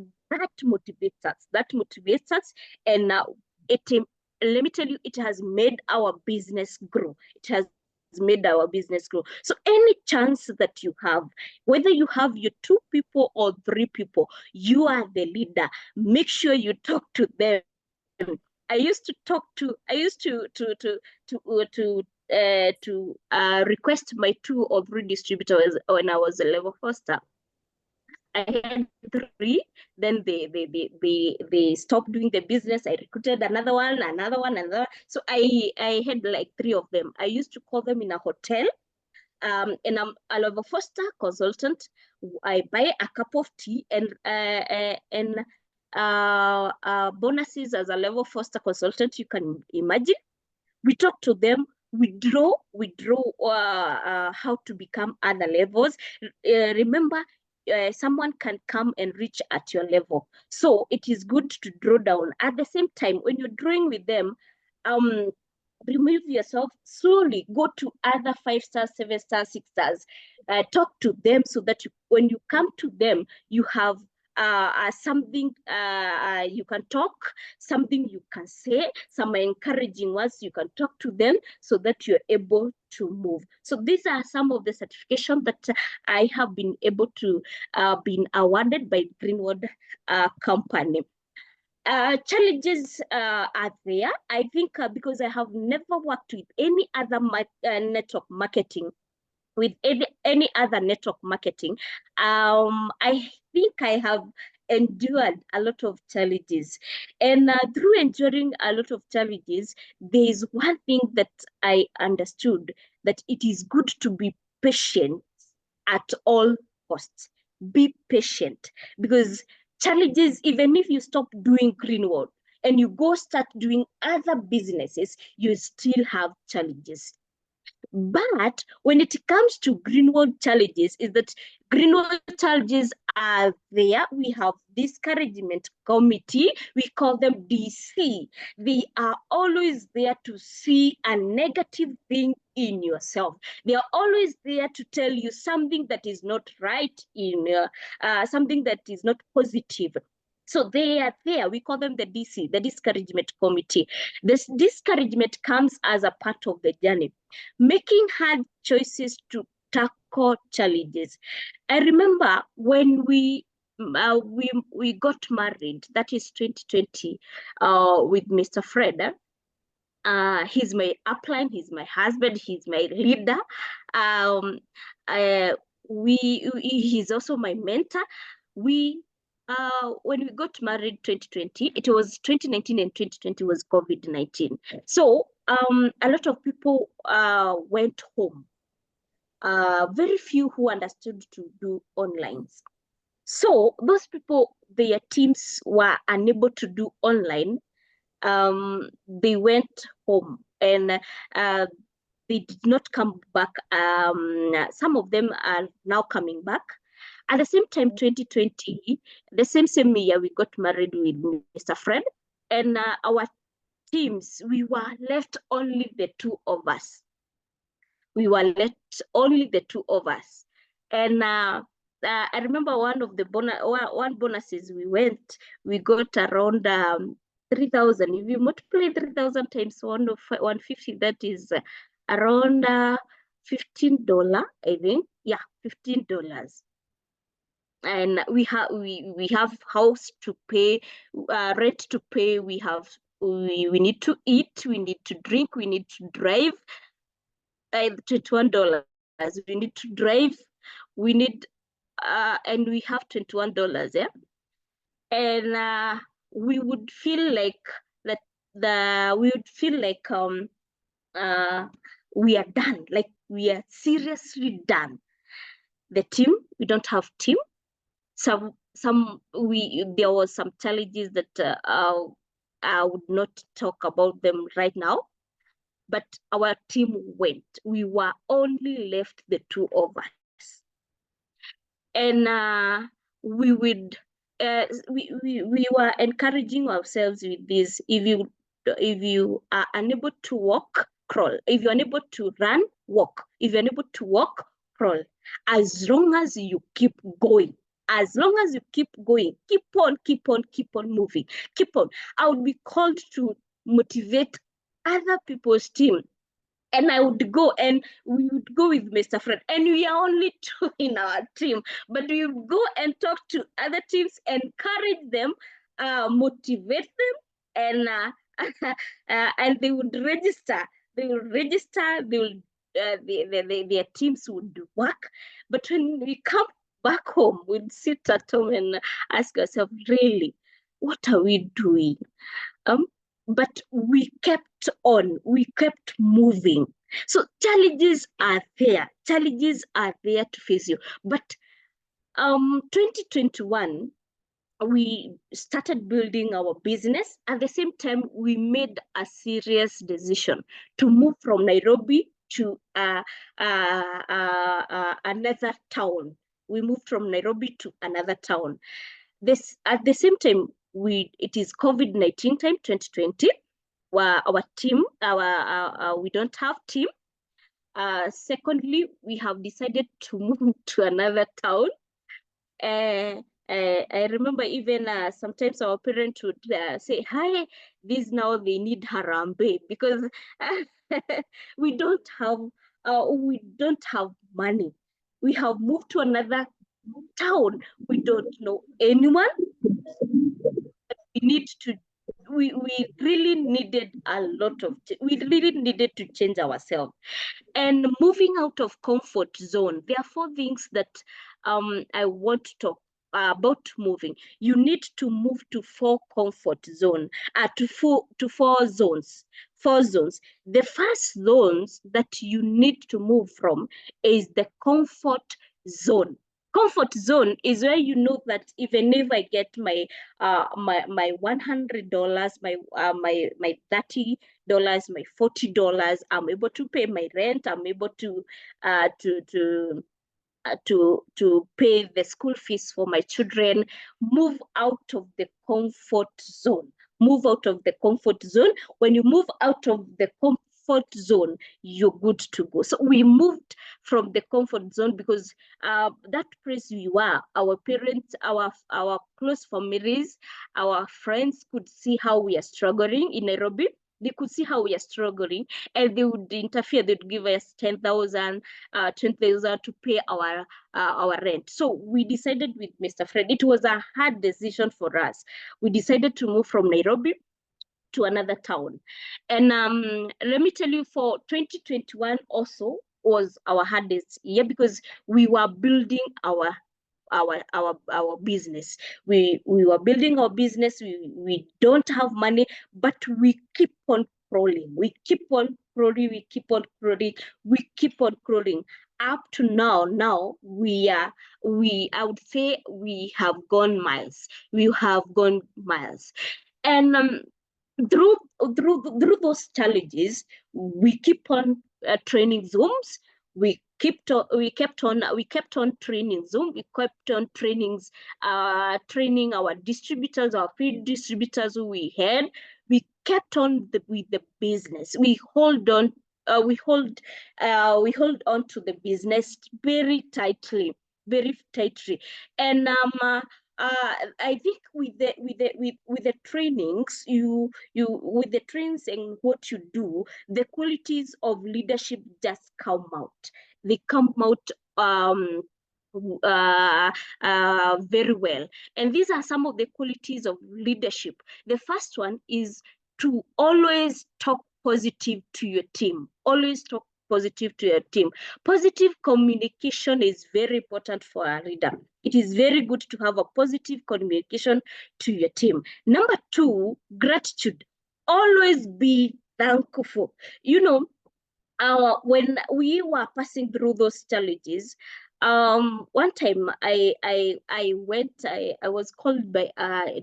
motivates us, and let me tell you, it has made our business grow. So any chance that you have, whether you have your 2 people or 3 people, you are the leader. Make sure you talk to them. I used to request my 2 or 3 distributors when I was a level 4 star. I had 3. Then they stopped doing the business. I recruited another one. So I had like 3 of them. I used to call them in a hotel. And I'm a level foster consultant. I buy a cup of tea and bonuses as a level foster consultant. You can imagine. We talk to them. We draw how to become other levels. Remember, someone can come and reach at your level. So it is good to draw down. At the same time, when you're drawing with them, remove yourself, slowly go to other 5 stars, 7 stars, 6 stars, talk to them so that when you come to them, you have something you can talk, something you can say, some encouraging words you can talk to them so that you're able to move. So these are some of the certifications that I have been able to been awarded by Greenwood company. Challenges are there. I think because I have never worked with any other network marketing, with any other network marketing, I think I have endured a lot of challenges. And through enduring a lot of challenges, there is one thing that I understood, that it is good to be patient at all costs. Be patient, because challenges, even if you stop doing Greenwood and you go start doing other businesses, you still have challenges. But when it comes to Greenwood challenges, is that Greenwood challenges are there. We have discouragement committee. We call them DC. They are always there to see a negative thing in yourself. They are always there to tell you something that is not right in something that is not positive. So they are there. We call them the DC, the discouragement committee. This discouragement comes as a part of the journey, making hard choices to tackle challenges. I remember when we got married, that is 2020, with Mr. Fred. He's my upline, he's my husband, he's my leader. He's also my mentor. When we got married 2020, it was 2019 and 2020 was COVID-19. So a lot of people went home. Very few who understood to do online. So those people, their teams were unable to do online. They went home and they did not come back. Some of them are now coming back. At the same time, 2020, the same year, we got married with Mr. Fred, and our teams, we were left only the 2 of us. And I remember one of the bonuses we got around 3,000. If you multiply 3,000 times 150, that is around $15, I think. Yeah, $15. And we have house to pay, rent to pay. We need to eat, we need to drink, we need to drive. $21. We need to drive. We need and we have $21. Yeah, and we would feel like we are done, like we are seriously done. The team, we don't have team. There was some challenges that I would not talk about them right now, but our team went. We were only left the 2 of us, and we were encouraging ourselves with this: if you are unable to walk, crawl. If you're unable to run, walk. If you're unable to walk, crawl. As long as you keep going. As long as you keep going, keep on moving, keep on. I would be called to motivate other people's team. And I would go, and we would go with Mr. Fred. And we are only 2 in our team, but we would go and talk to other teams, encourage them, motivate them, and they would register. They will register. They will their teams would work. But when we come back home, we'd sit at home and ask ourselves, really, what are we doing? But we kept on, we kept moving. So challenges are there to face you. But 2021, we started building our business. At the same time, we made a serious decision to move from Nairobi to another town. We moved from Nairobi to another town. This at the same time, it is COVID-19 time, 2020. Where our team, we don't have team. Secondly, we have decided to move to another town. I remember even sometimes our parents would say, "Hi, this now they need harambe," because we don't have money. We have moved to another town. We don't know anyone. We really needed we really needed to change ourselves. And moving out of comfort zone, there are 4 things that I want to talk about moving. You need to move to 4 comfort zone, to 4 zones. 4 zones. The first zones that you need to move from is the comfort zone. Comfort zone is where you know that even if I get my $100, my $30, my $40, I'm able to pay my rent. I'm able to pay the school fees for my children. Move out of the comfort zone. Move out of the comfort zone. When you move out of the comfort zone, you're good to go. So we moved from the comfort zone because that place we were, our parents, our close families, our friends could see how we are struggling in Nairobi. They could see how we are struggling, and they would interfere. They'd give us 10,000, 20,000 to pay our rent. So we decided with Mr. Fred, it was a hard decision for us. We decided to move from Nairobi to another town. And let me tell you, for 2021 also was our hardest year because we were building our business. We were building our business. We don't have money, but we keep on crawling. We keep on crawling. We keep on crawling. We keep on crawling. Up to now, I would say we have gone miles. We have gone miles. And through those challenges, we keep on training Zooms. We kept on training Zoom. We kept on training our distributors, our feed distributors who we had. We kept on with the business. We hold on to the business very tightly, and I think with the trainings, with the trainings and what you do, the qualities of leadership just come out. They come out very well. And these are some of the qualities of leadership. The first one is to always talk positive to your team. Always talk positive to your team. Positive communication is very important for a leader. It is very good to have a positive communication to your team. Number 2, gratitude. Always be thankful. When we were passing through those challenges, one time I was called by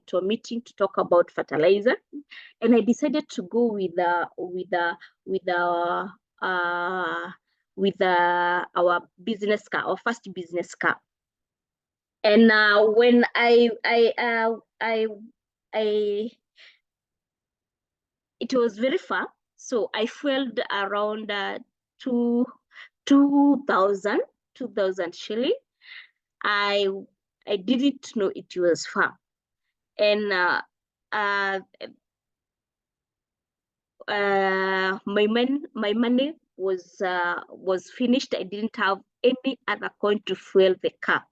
to a meeting to talk about fertilizer, and I decided to go with our business car, our first business car. And when it was very far, so I fueled around 2,000 shilling. I didn't know it was far, and my money was finished. I didn't have any other coin to fuel the car.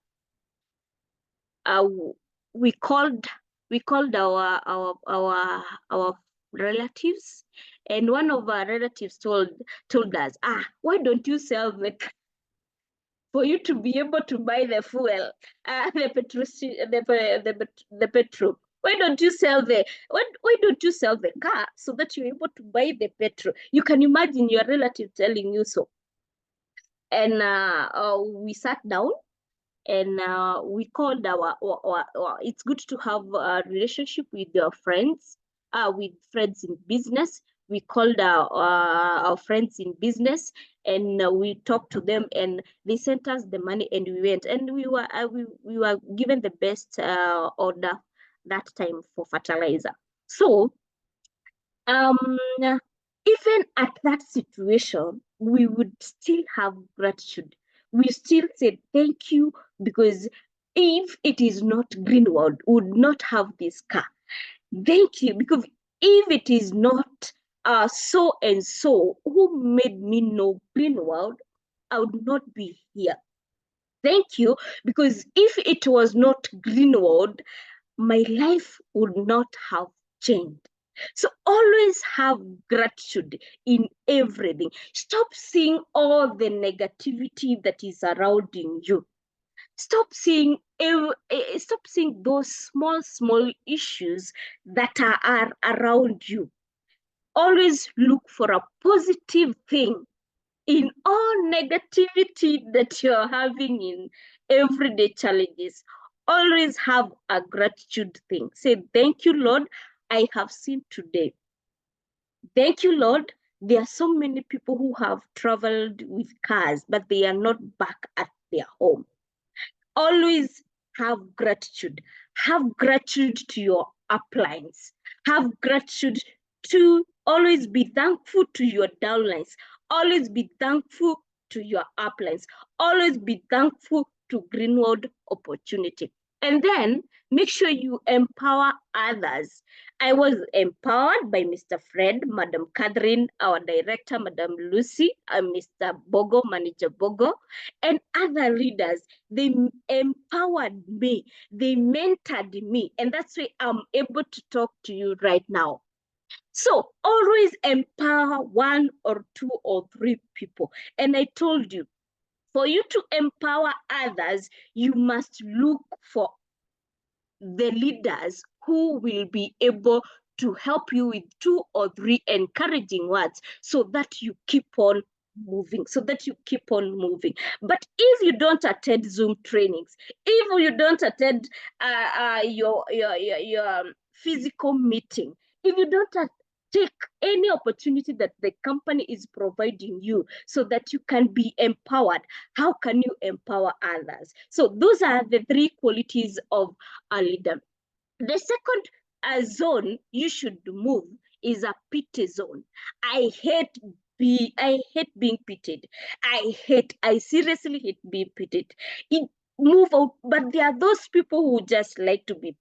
We called our relatives, and one of our relatives told us, why don't you sell the car for you to be able to buy the fuel, the petrol. Why don't you sell the car so that you're able to buy the petrol? You can imagine your relative telling you so. And we sat down and we called it's good to have a relationship with your friends, with friends in business. We called our friends in business, and we talked to them, and they sent us the money, and we went, and we were given the best order that time for fertilizer. So even at that situation, we would still have gratitude. We still say thank you, because if it is not Greenwood, we would not have this car. Thank you, because if it is not so and so who made me know Greenwood, I would not be here. Thank you, because if it was not Greenwood, my life would not have changed. So always have gratitude in everything. Stop seeing all the negativity that is surrounding you. Stop seeing those small issues that are around you. Always look for a positive thing in all negativity that you're having in everyday challenges. Always have a gratitude thing. Say, thank you, Lord, I have seen today. Thank you, Lord. There are so many people who have traveled with cars, but they are not back at their home. Always have gratitude. Have gratitude to your uplines. Have gratitude to always be thankful to your downlines. Always be thankful to your uplines. Always be thankful to Greenwood opportunity. And then make sure you empower others. I was empowered by Mr. Fred, Madam Catherine, our director, Madam Lucy, Mr. Bogo, Manager Bogo, and other leaders. They empowered me, they mentored me, and that's why I'm able to talk to you right now. So always empower one or two or three people. And I told you, for you to empower others, you must look for the leaders who will be able to help you with 2 or 3 encouraging words so that you keep on moving, But if you don't attend Zoom trainings, if you don't attend your physical meeting, if you don't take any opportunity that the company is providing you so that you can be empowered, how can you empower others? So those are the 3 qualities of a leader. The second zone you should move is a pity zone. I hate being pitied. I seriously hate being pitied. Move out, but there are those people who just like to be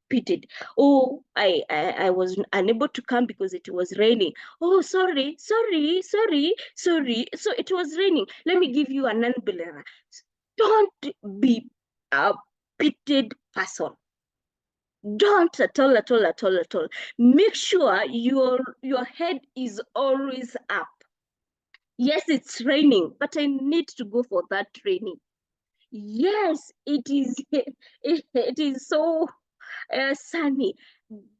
pitied. Oh, I was unable to come because it was raining. Oh, sorry. So it was raining. Let me give you an umbrella. Don't be a pitied person. Don't at all. Make sure your head is always up. Yes, it's raining, but I need to go for that training. Yes, it is it is so sunny,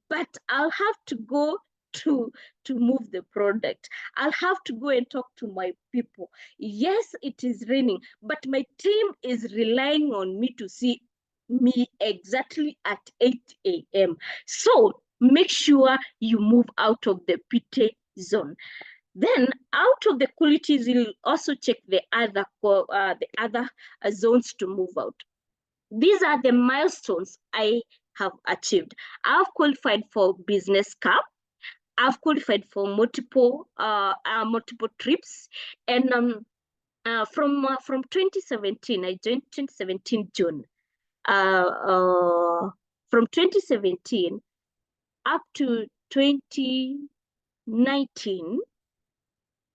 but I'll have to go to move the product. I'll have to go and talk to my people. Yes, it is raining, but my team is relying on me to see me exactly at 8 a.m. So make sure you move out of the pity zone. Then out of the qualities, you'll also check the other zones to move out. These are the milestones I have achieved. I've qualified for business cup. I've qualified for multiple trips, and from 2017, I joined 2017 June. From 2017 up to 2019,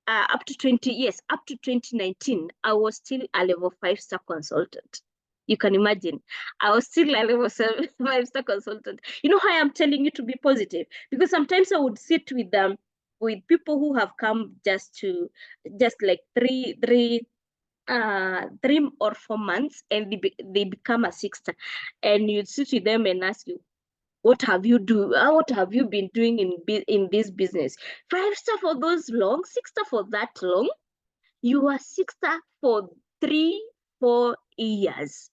up to 2019, I was still a level 5-star consultant. You can imagine, I was still a level 5-star consultant. You know how I'm telling you to be positive? Because sometimes I would sit with them, with people who have come just like three 3 or 4 months, and they become a 6-star, and you sit with them and ask you, what have you been doing in this business? 5-star for those long, 6-star for that long. You are 6-star for 3-4 years.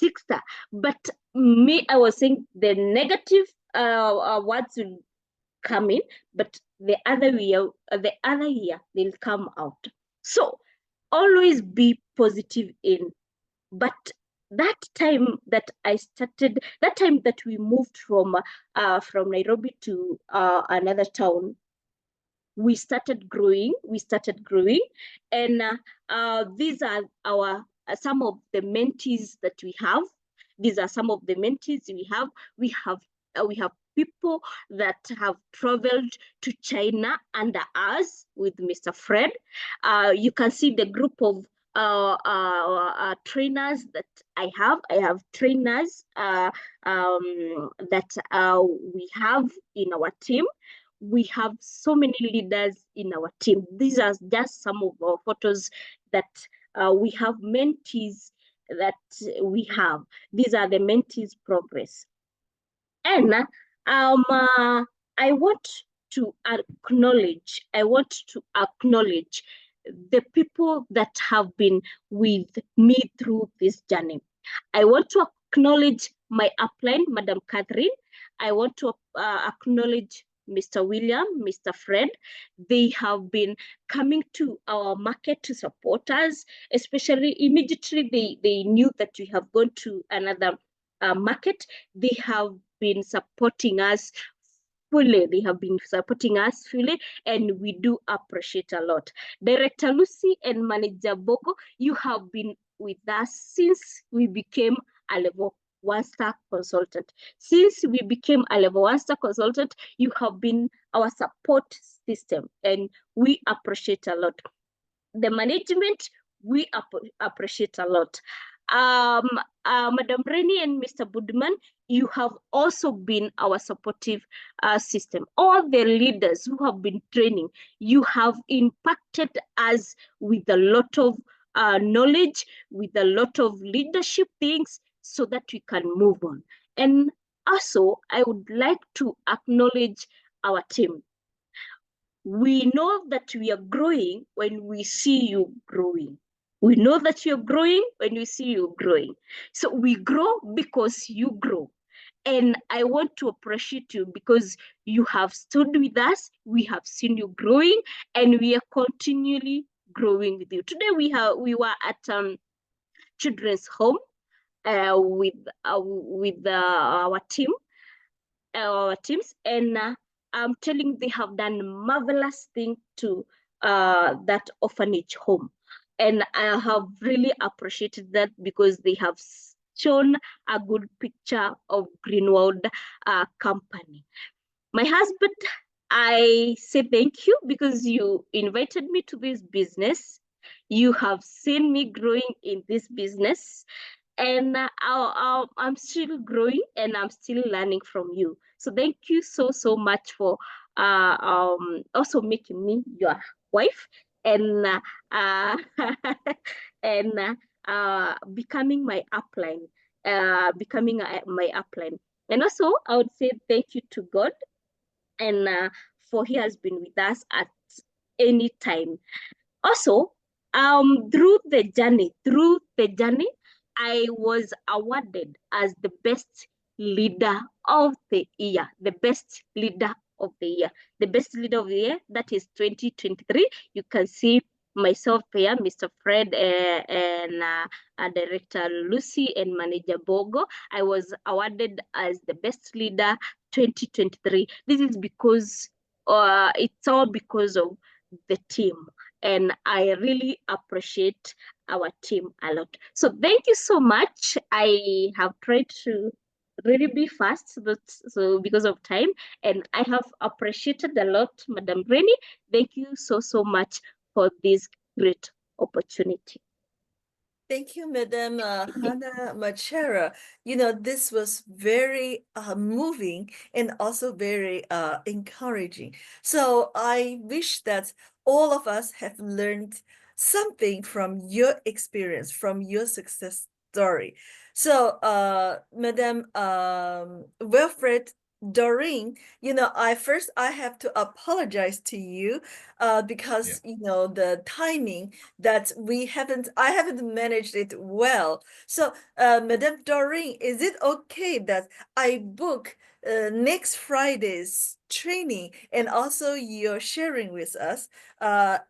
6-star. But me, I was saying the negative words will come in, but the other year they'll come out. So always be positive in. But that time that we moved from Nairobi to another town, we started growing, and these are some of the mentees that we have. These are some of the mentees we have. We have people that have traveled to China under us with Mr. Fred. You can see the group of trainers that I have. I have trainers that we have in our team. We have so many leaders in our team. These are just some of our photos that we have mentees that we have. These are the mentees progress. And I want to acknowledge the people that have been with me through this journey. I want to acknowledge my upline, Madam Catherine. I want to acknowledge Mr. William, Mr. Fred. They have been coming to our market to support us, especially immediately they knew that we have gone to another market. They have been supporting us fully. And we do appreciate a lot. Director Lucy and Manager Bogo, you have been with us since we became a level 1-star consultant. Since we became a level 1-star consultant, you have been our support system, and we appreciate a lot. The management, we appreciate a lot. Madam Reni and Mr. Budman, you have also been our supportive system. All the leaders who have been training, you have impacted us with a lot of knowledge, with a lot of leadership things, so that we can move on. And also, I would like to acknowledge our team. We know that we are growing when we see you growing. We know that you're growing when we see you growing. So we grow because you grow. And I want to appreciate you because you have stood with us. We have seen you growing, and we are continually growing with you. Today we were at children's home with our teams, and I'm telling you, they have done marvelous thing to that orphanage home, and I have really appreciated that because they have shown a good picture of Greenwood company. My husband, I say thank you because you invited me to this business. You have seen me growing in this business, and I'm still growing and I'm still learning from you. So thank you so much for also making me your wife, and and becoming my upline, my upline. And also, I would say thank you to God, and for He has been with us at any time. Also, through the journey, I was awarded as the best leader of the year, the best leader of the year. The best leader of the year, that is 2023. You can see myself here, Mr. Fred, and Director Lucy and Manager Bogo. I was awarded as the best leader 2023. This is because it's all because of the team, and I really appreciate our team a lot. So thank you so much. I have tried to really be fast, but so because of time, and I have appreciated a lot, Madam Reni. Thank you so much for this great opportunity. Thank you, Madam Hannah Machera. You know, this was very moving and also very encouraging. So I wish that all of us have learned something from your experience, from your success story. So, Madam Wilfred Doreen, I have to apologize to you because the timing that I haven't managed it well. So, Madam Doreen, is it okay that I book next Friday's training and also you're sharing with us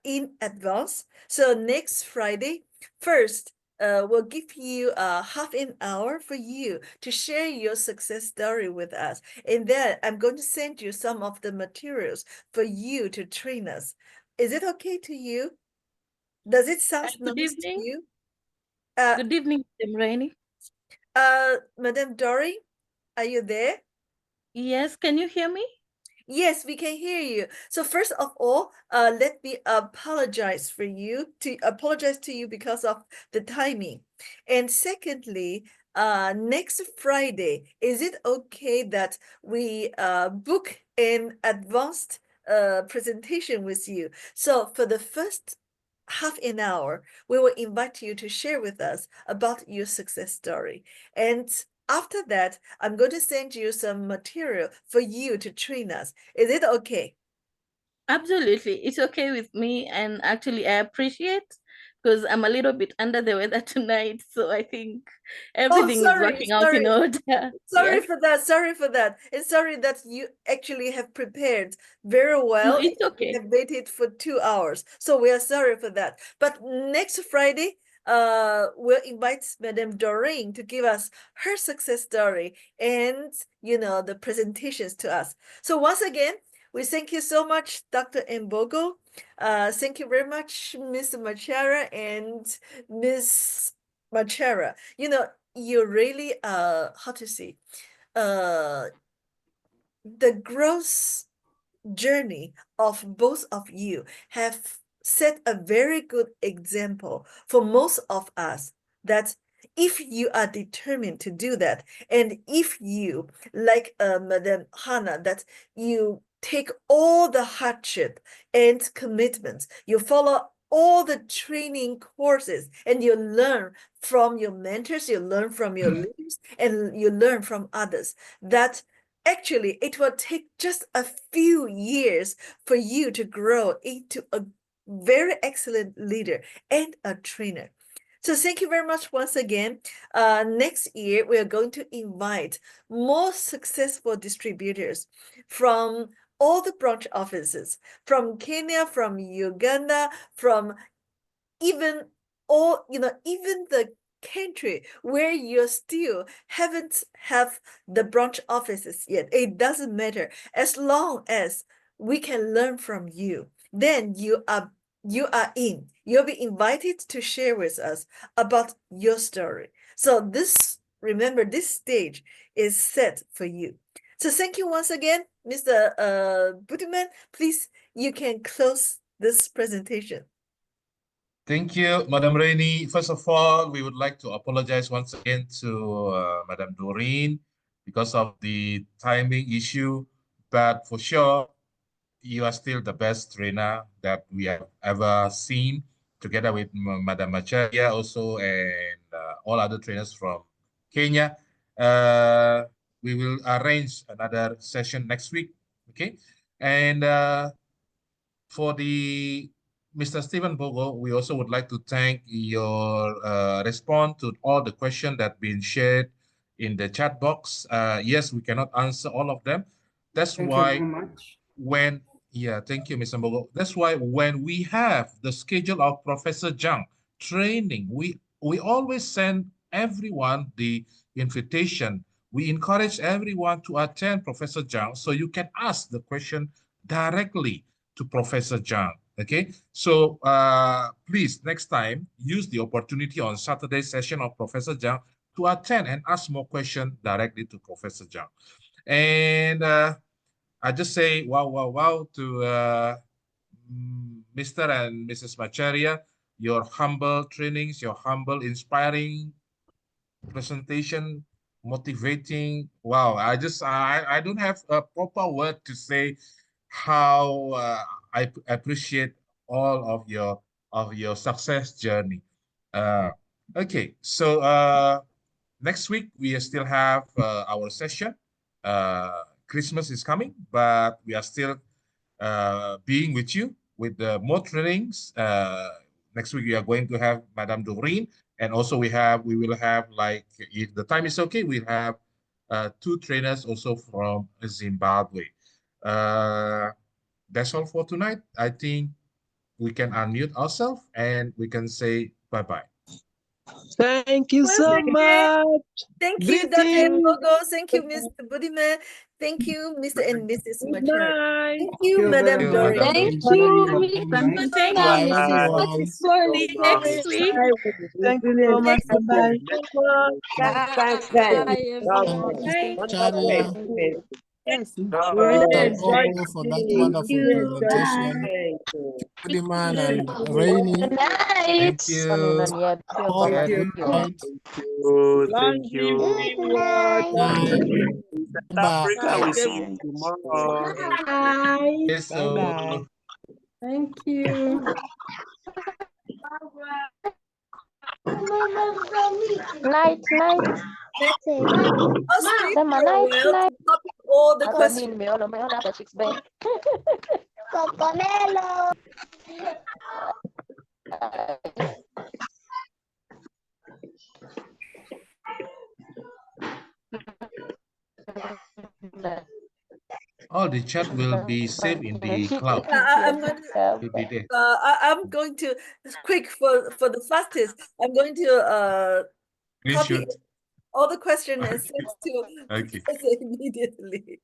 in advance? So next Friday, first, we'll give you half an hour for you to share your success story with us. And then I'm going to send you some of the materials for you to train us. Is it okay to you? Does it sound Good nice to evening. you? Uh, Good evening, Madam Rainey. Madam Dory, are you there? Yes, can you hear me? Yes, we can hear you. So first of all, let me apologize to you because of the timing. And secondly, next Friday, is it okay that we book an advanced presentation with you? So for the first half an hour, we will invite you to share with us about your success story. And after that, I'm going to send you some material for you to train us. Is it okay? Absolutely. It's okay with me. And actually, I appreciate because I'm a little bit under the weather tonight. So I think Oh, everything is sorry, working out in sorry. order. Sorry Yes. for that. Sorry for that. And sorry that you actually have prepared very No, well. it's We okay. have waited for 2 hours. So we are sorry for that. But next Friday, we'll invite Madame Doreen to give us her success story and, the presentations to us. So once again, we thank you so much, Dr. Mbogo. Thank you very much, Ms. Machara and Ms. Machara. You really how to say uh the growth journey of both of you have set a very good example for most of us that if you are determined to do that, and if you, like Madam Hannah, that you take all the hardship and commitments, you follow all the training courses, and you learn from your mentors, you learn from your leaders, and you learn from others, that actually it will take just a few years for you to grow into a very excellent leader and a trainer. So thank you very much once again. Next year, we are going to invite more successful distributors from all the branch offices, from Kenya, from Uganda, from even even the country where you still haven't have the branch offices yet. It doesn't matter, as long as we can learn from you, then you'll be invited to share with us about your story. So remember, this stage is set for you. So thank you once again, Mr. Budiman. Please, you can close this presentation. Thank you, Madam Rainey. First of all, we would like to apologize once again to Madam Doreen because of the timing issue, but for sure, you are still the best trainer that we have ever seen, together with Madam Macharia also and all other trainers from Kenya. We will arrange another session next week, okay? And for the Mr. Stephen Bogo, we also would like to thank your response to all the questions that been shared in the chat box. Yes, we cannot answer all of them. That's Thank you very why much. when, yeah, thank you, Mr. Bogo. That's why when we have the schedule of Professor Zhang training, we always send everyone the invitation. We encourage everyone to attend Professor Zhang so you can ask the question directly to Professor Zhang. Okay, so please next time use the opportunity on Saturday session of Professor Zhang to attend and ask more questions directly to Professor Zhang. And I just say wow, wow, wow to Mr. and Mrs. Macharia, your humble trainings, your humble, inspiring presentation, motivating. Wow, I don't have a proper word to say how I appreciate all of your of your success journey. Okay, so next week we still have our session. Christmas is coming, but we are still being with you with more trainings. Next week we are going to have Madame Doreen, and also we will have, like, if the time is okay, we'll have 2 trainers also from Zimbabwe. That's all for tonight. I think we can unmute ourselves and we can say bye-bye. Thank you Once so again, much. thank you, Dr. Greetings. Mbogo. Thank you, Mr. Budiman. Thank you, Mr. and Mrs. Good Machar. night. Thank you, Madam you, Madam Doreen. Thank Doreen. you, Mr. Thank Thank you, you, Mrs. everyone. Mrs. See you next week. Thank you so much. Thank Bye-bye. Thanks, Thank everyone. Bye. each other. Yes. Thank Yes, all for that Thank wonderful you. presentation. Budiman and Rainy. Good night. Thank you. All Thank you. good night. long live Good Greenwood. Long Night. live Bye. Africa. We Night, see everyone. you tomorrow. Bye. So, Thank you. night, night. Thank Say, you. I'll stay Sama for a night, while night. to copy all the Ako questions. min may ono na chicks ba? Coconelo. all the chat will be saved in the cloud. I'm going to Will be there. I'm going to quick for the fastest. I'm going to copy Screenshot. all the questions and send to Okay. Professor immediately.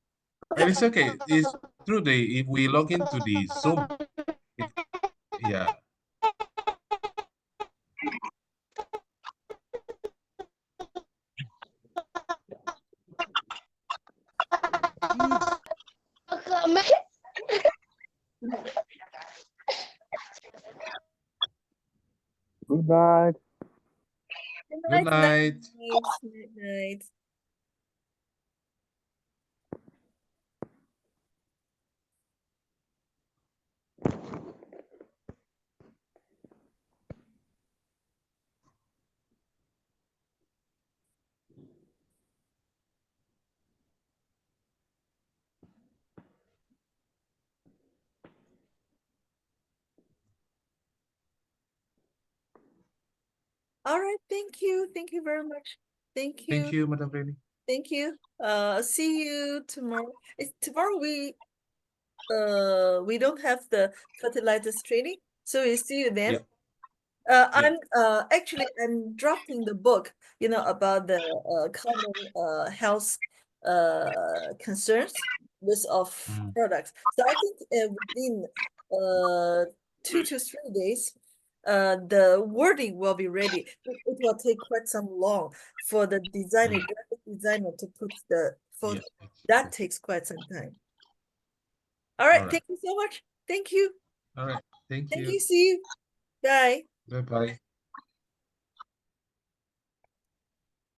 But it's okay. It's through if we log into the Zoom. Yeah. Good night. Good night. Good night. All right, thank you. Thank you very much. Thank you. Thank you, Madam Reni. Thank you. See you tomorrow. Tomorrow we don't have the fertilizers training, so we'll see you then. Yeah. I'm actually I'm drafting the book, about the common health concerns list of products. So I think within 2 to 3 days, the wording will be ready. It will take quite some long for the designer, graphic designer to put the photo. Yes. That takes quite some time. All right, All right. thank you so much. Thank you. All right. Thank Thank you. you. See you. Bye. Bye-bye.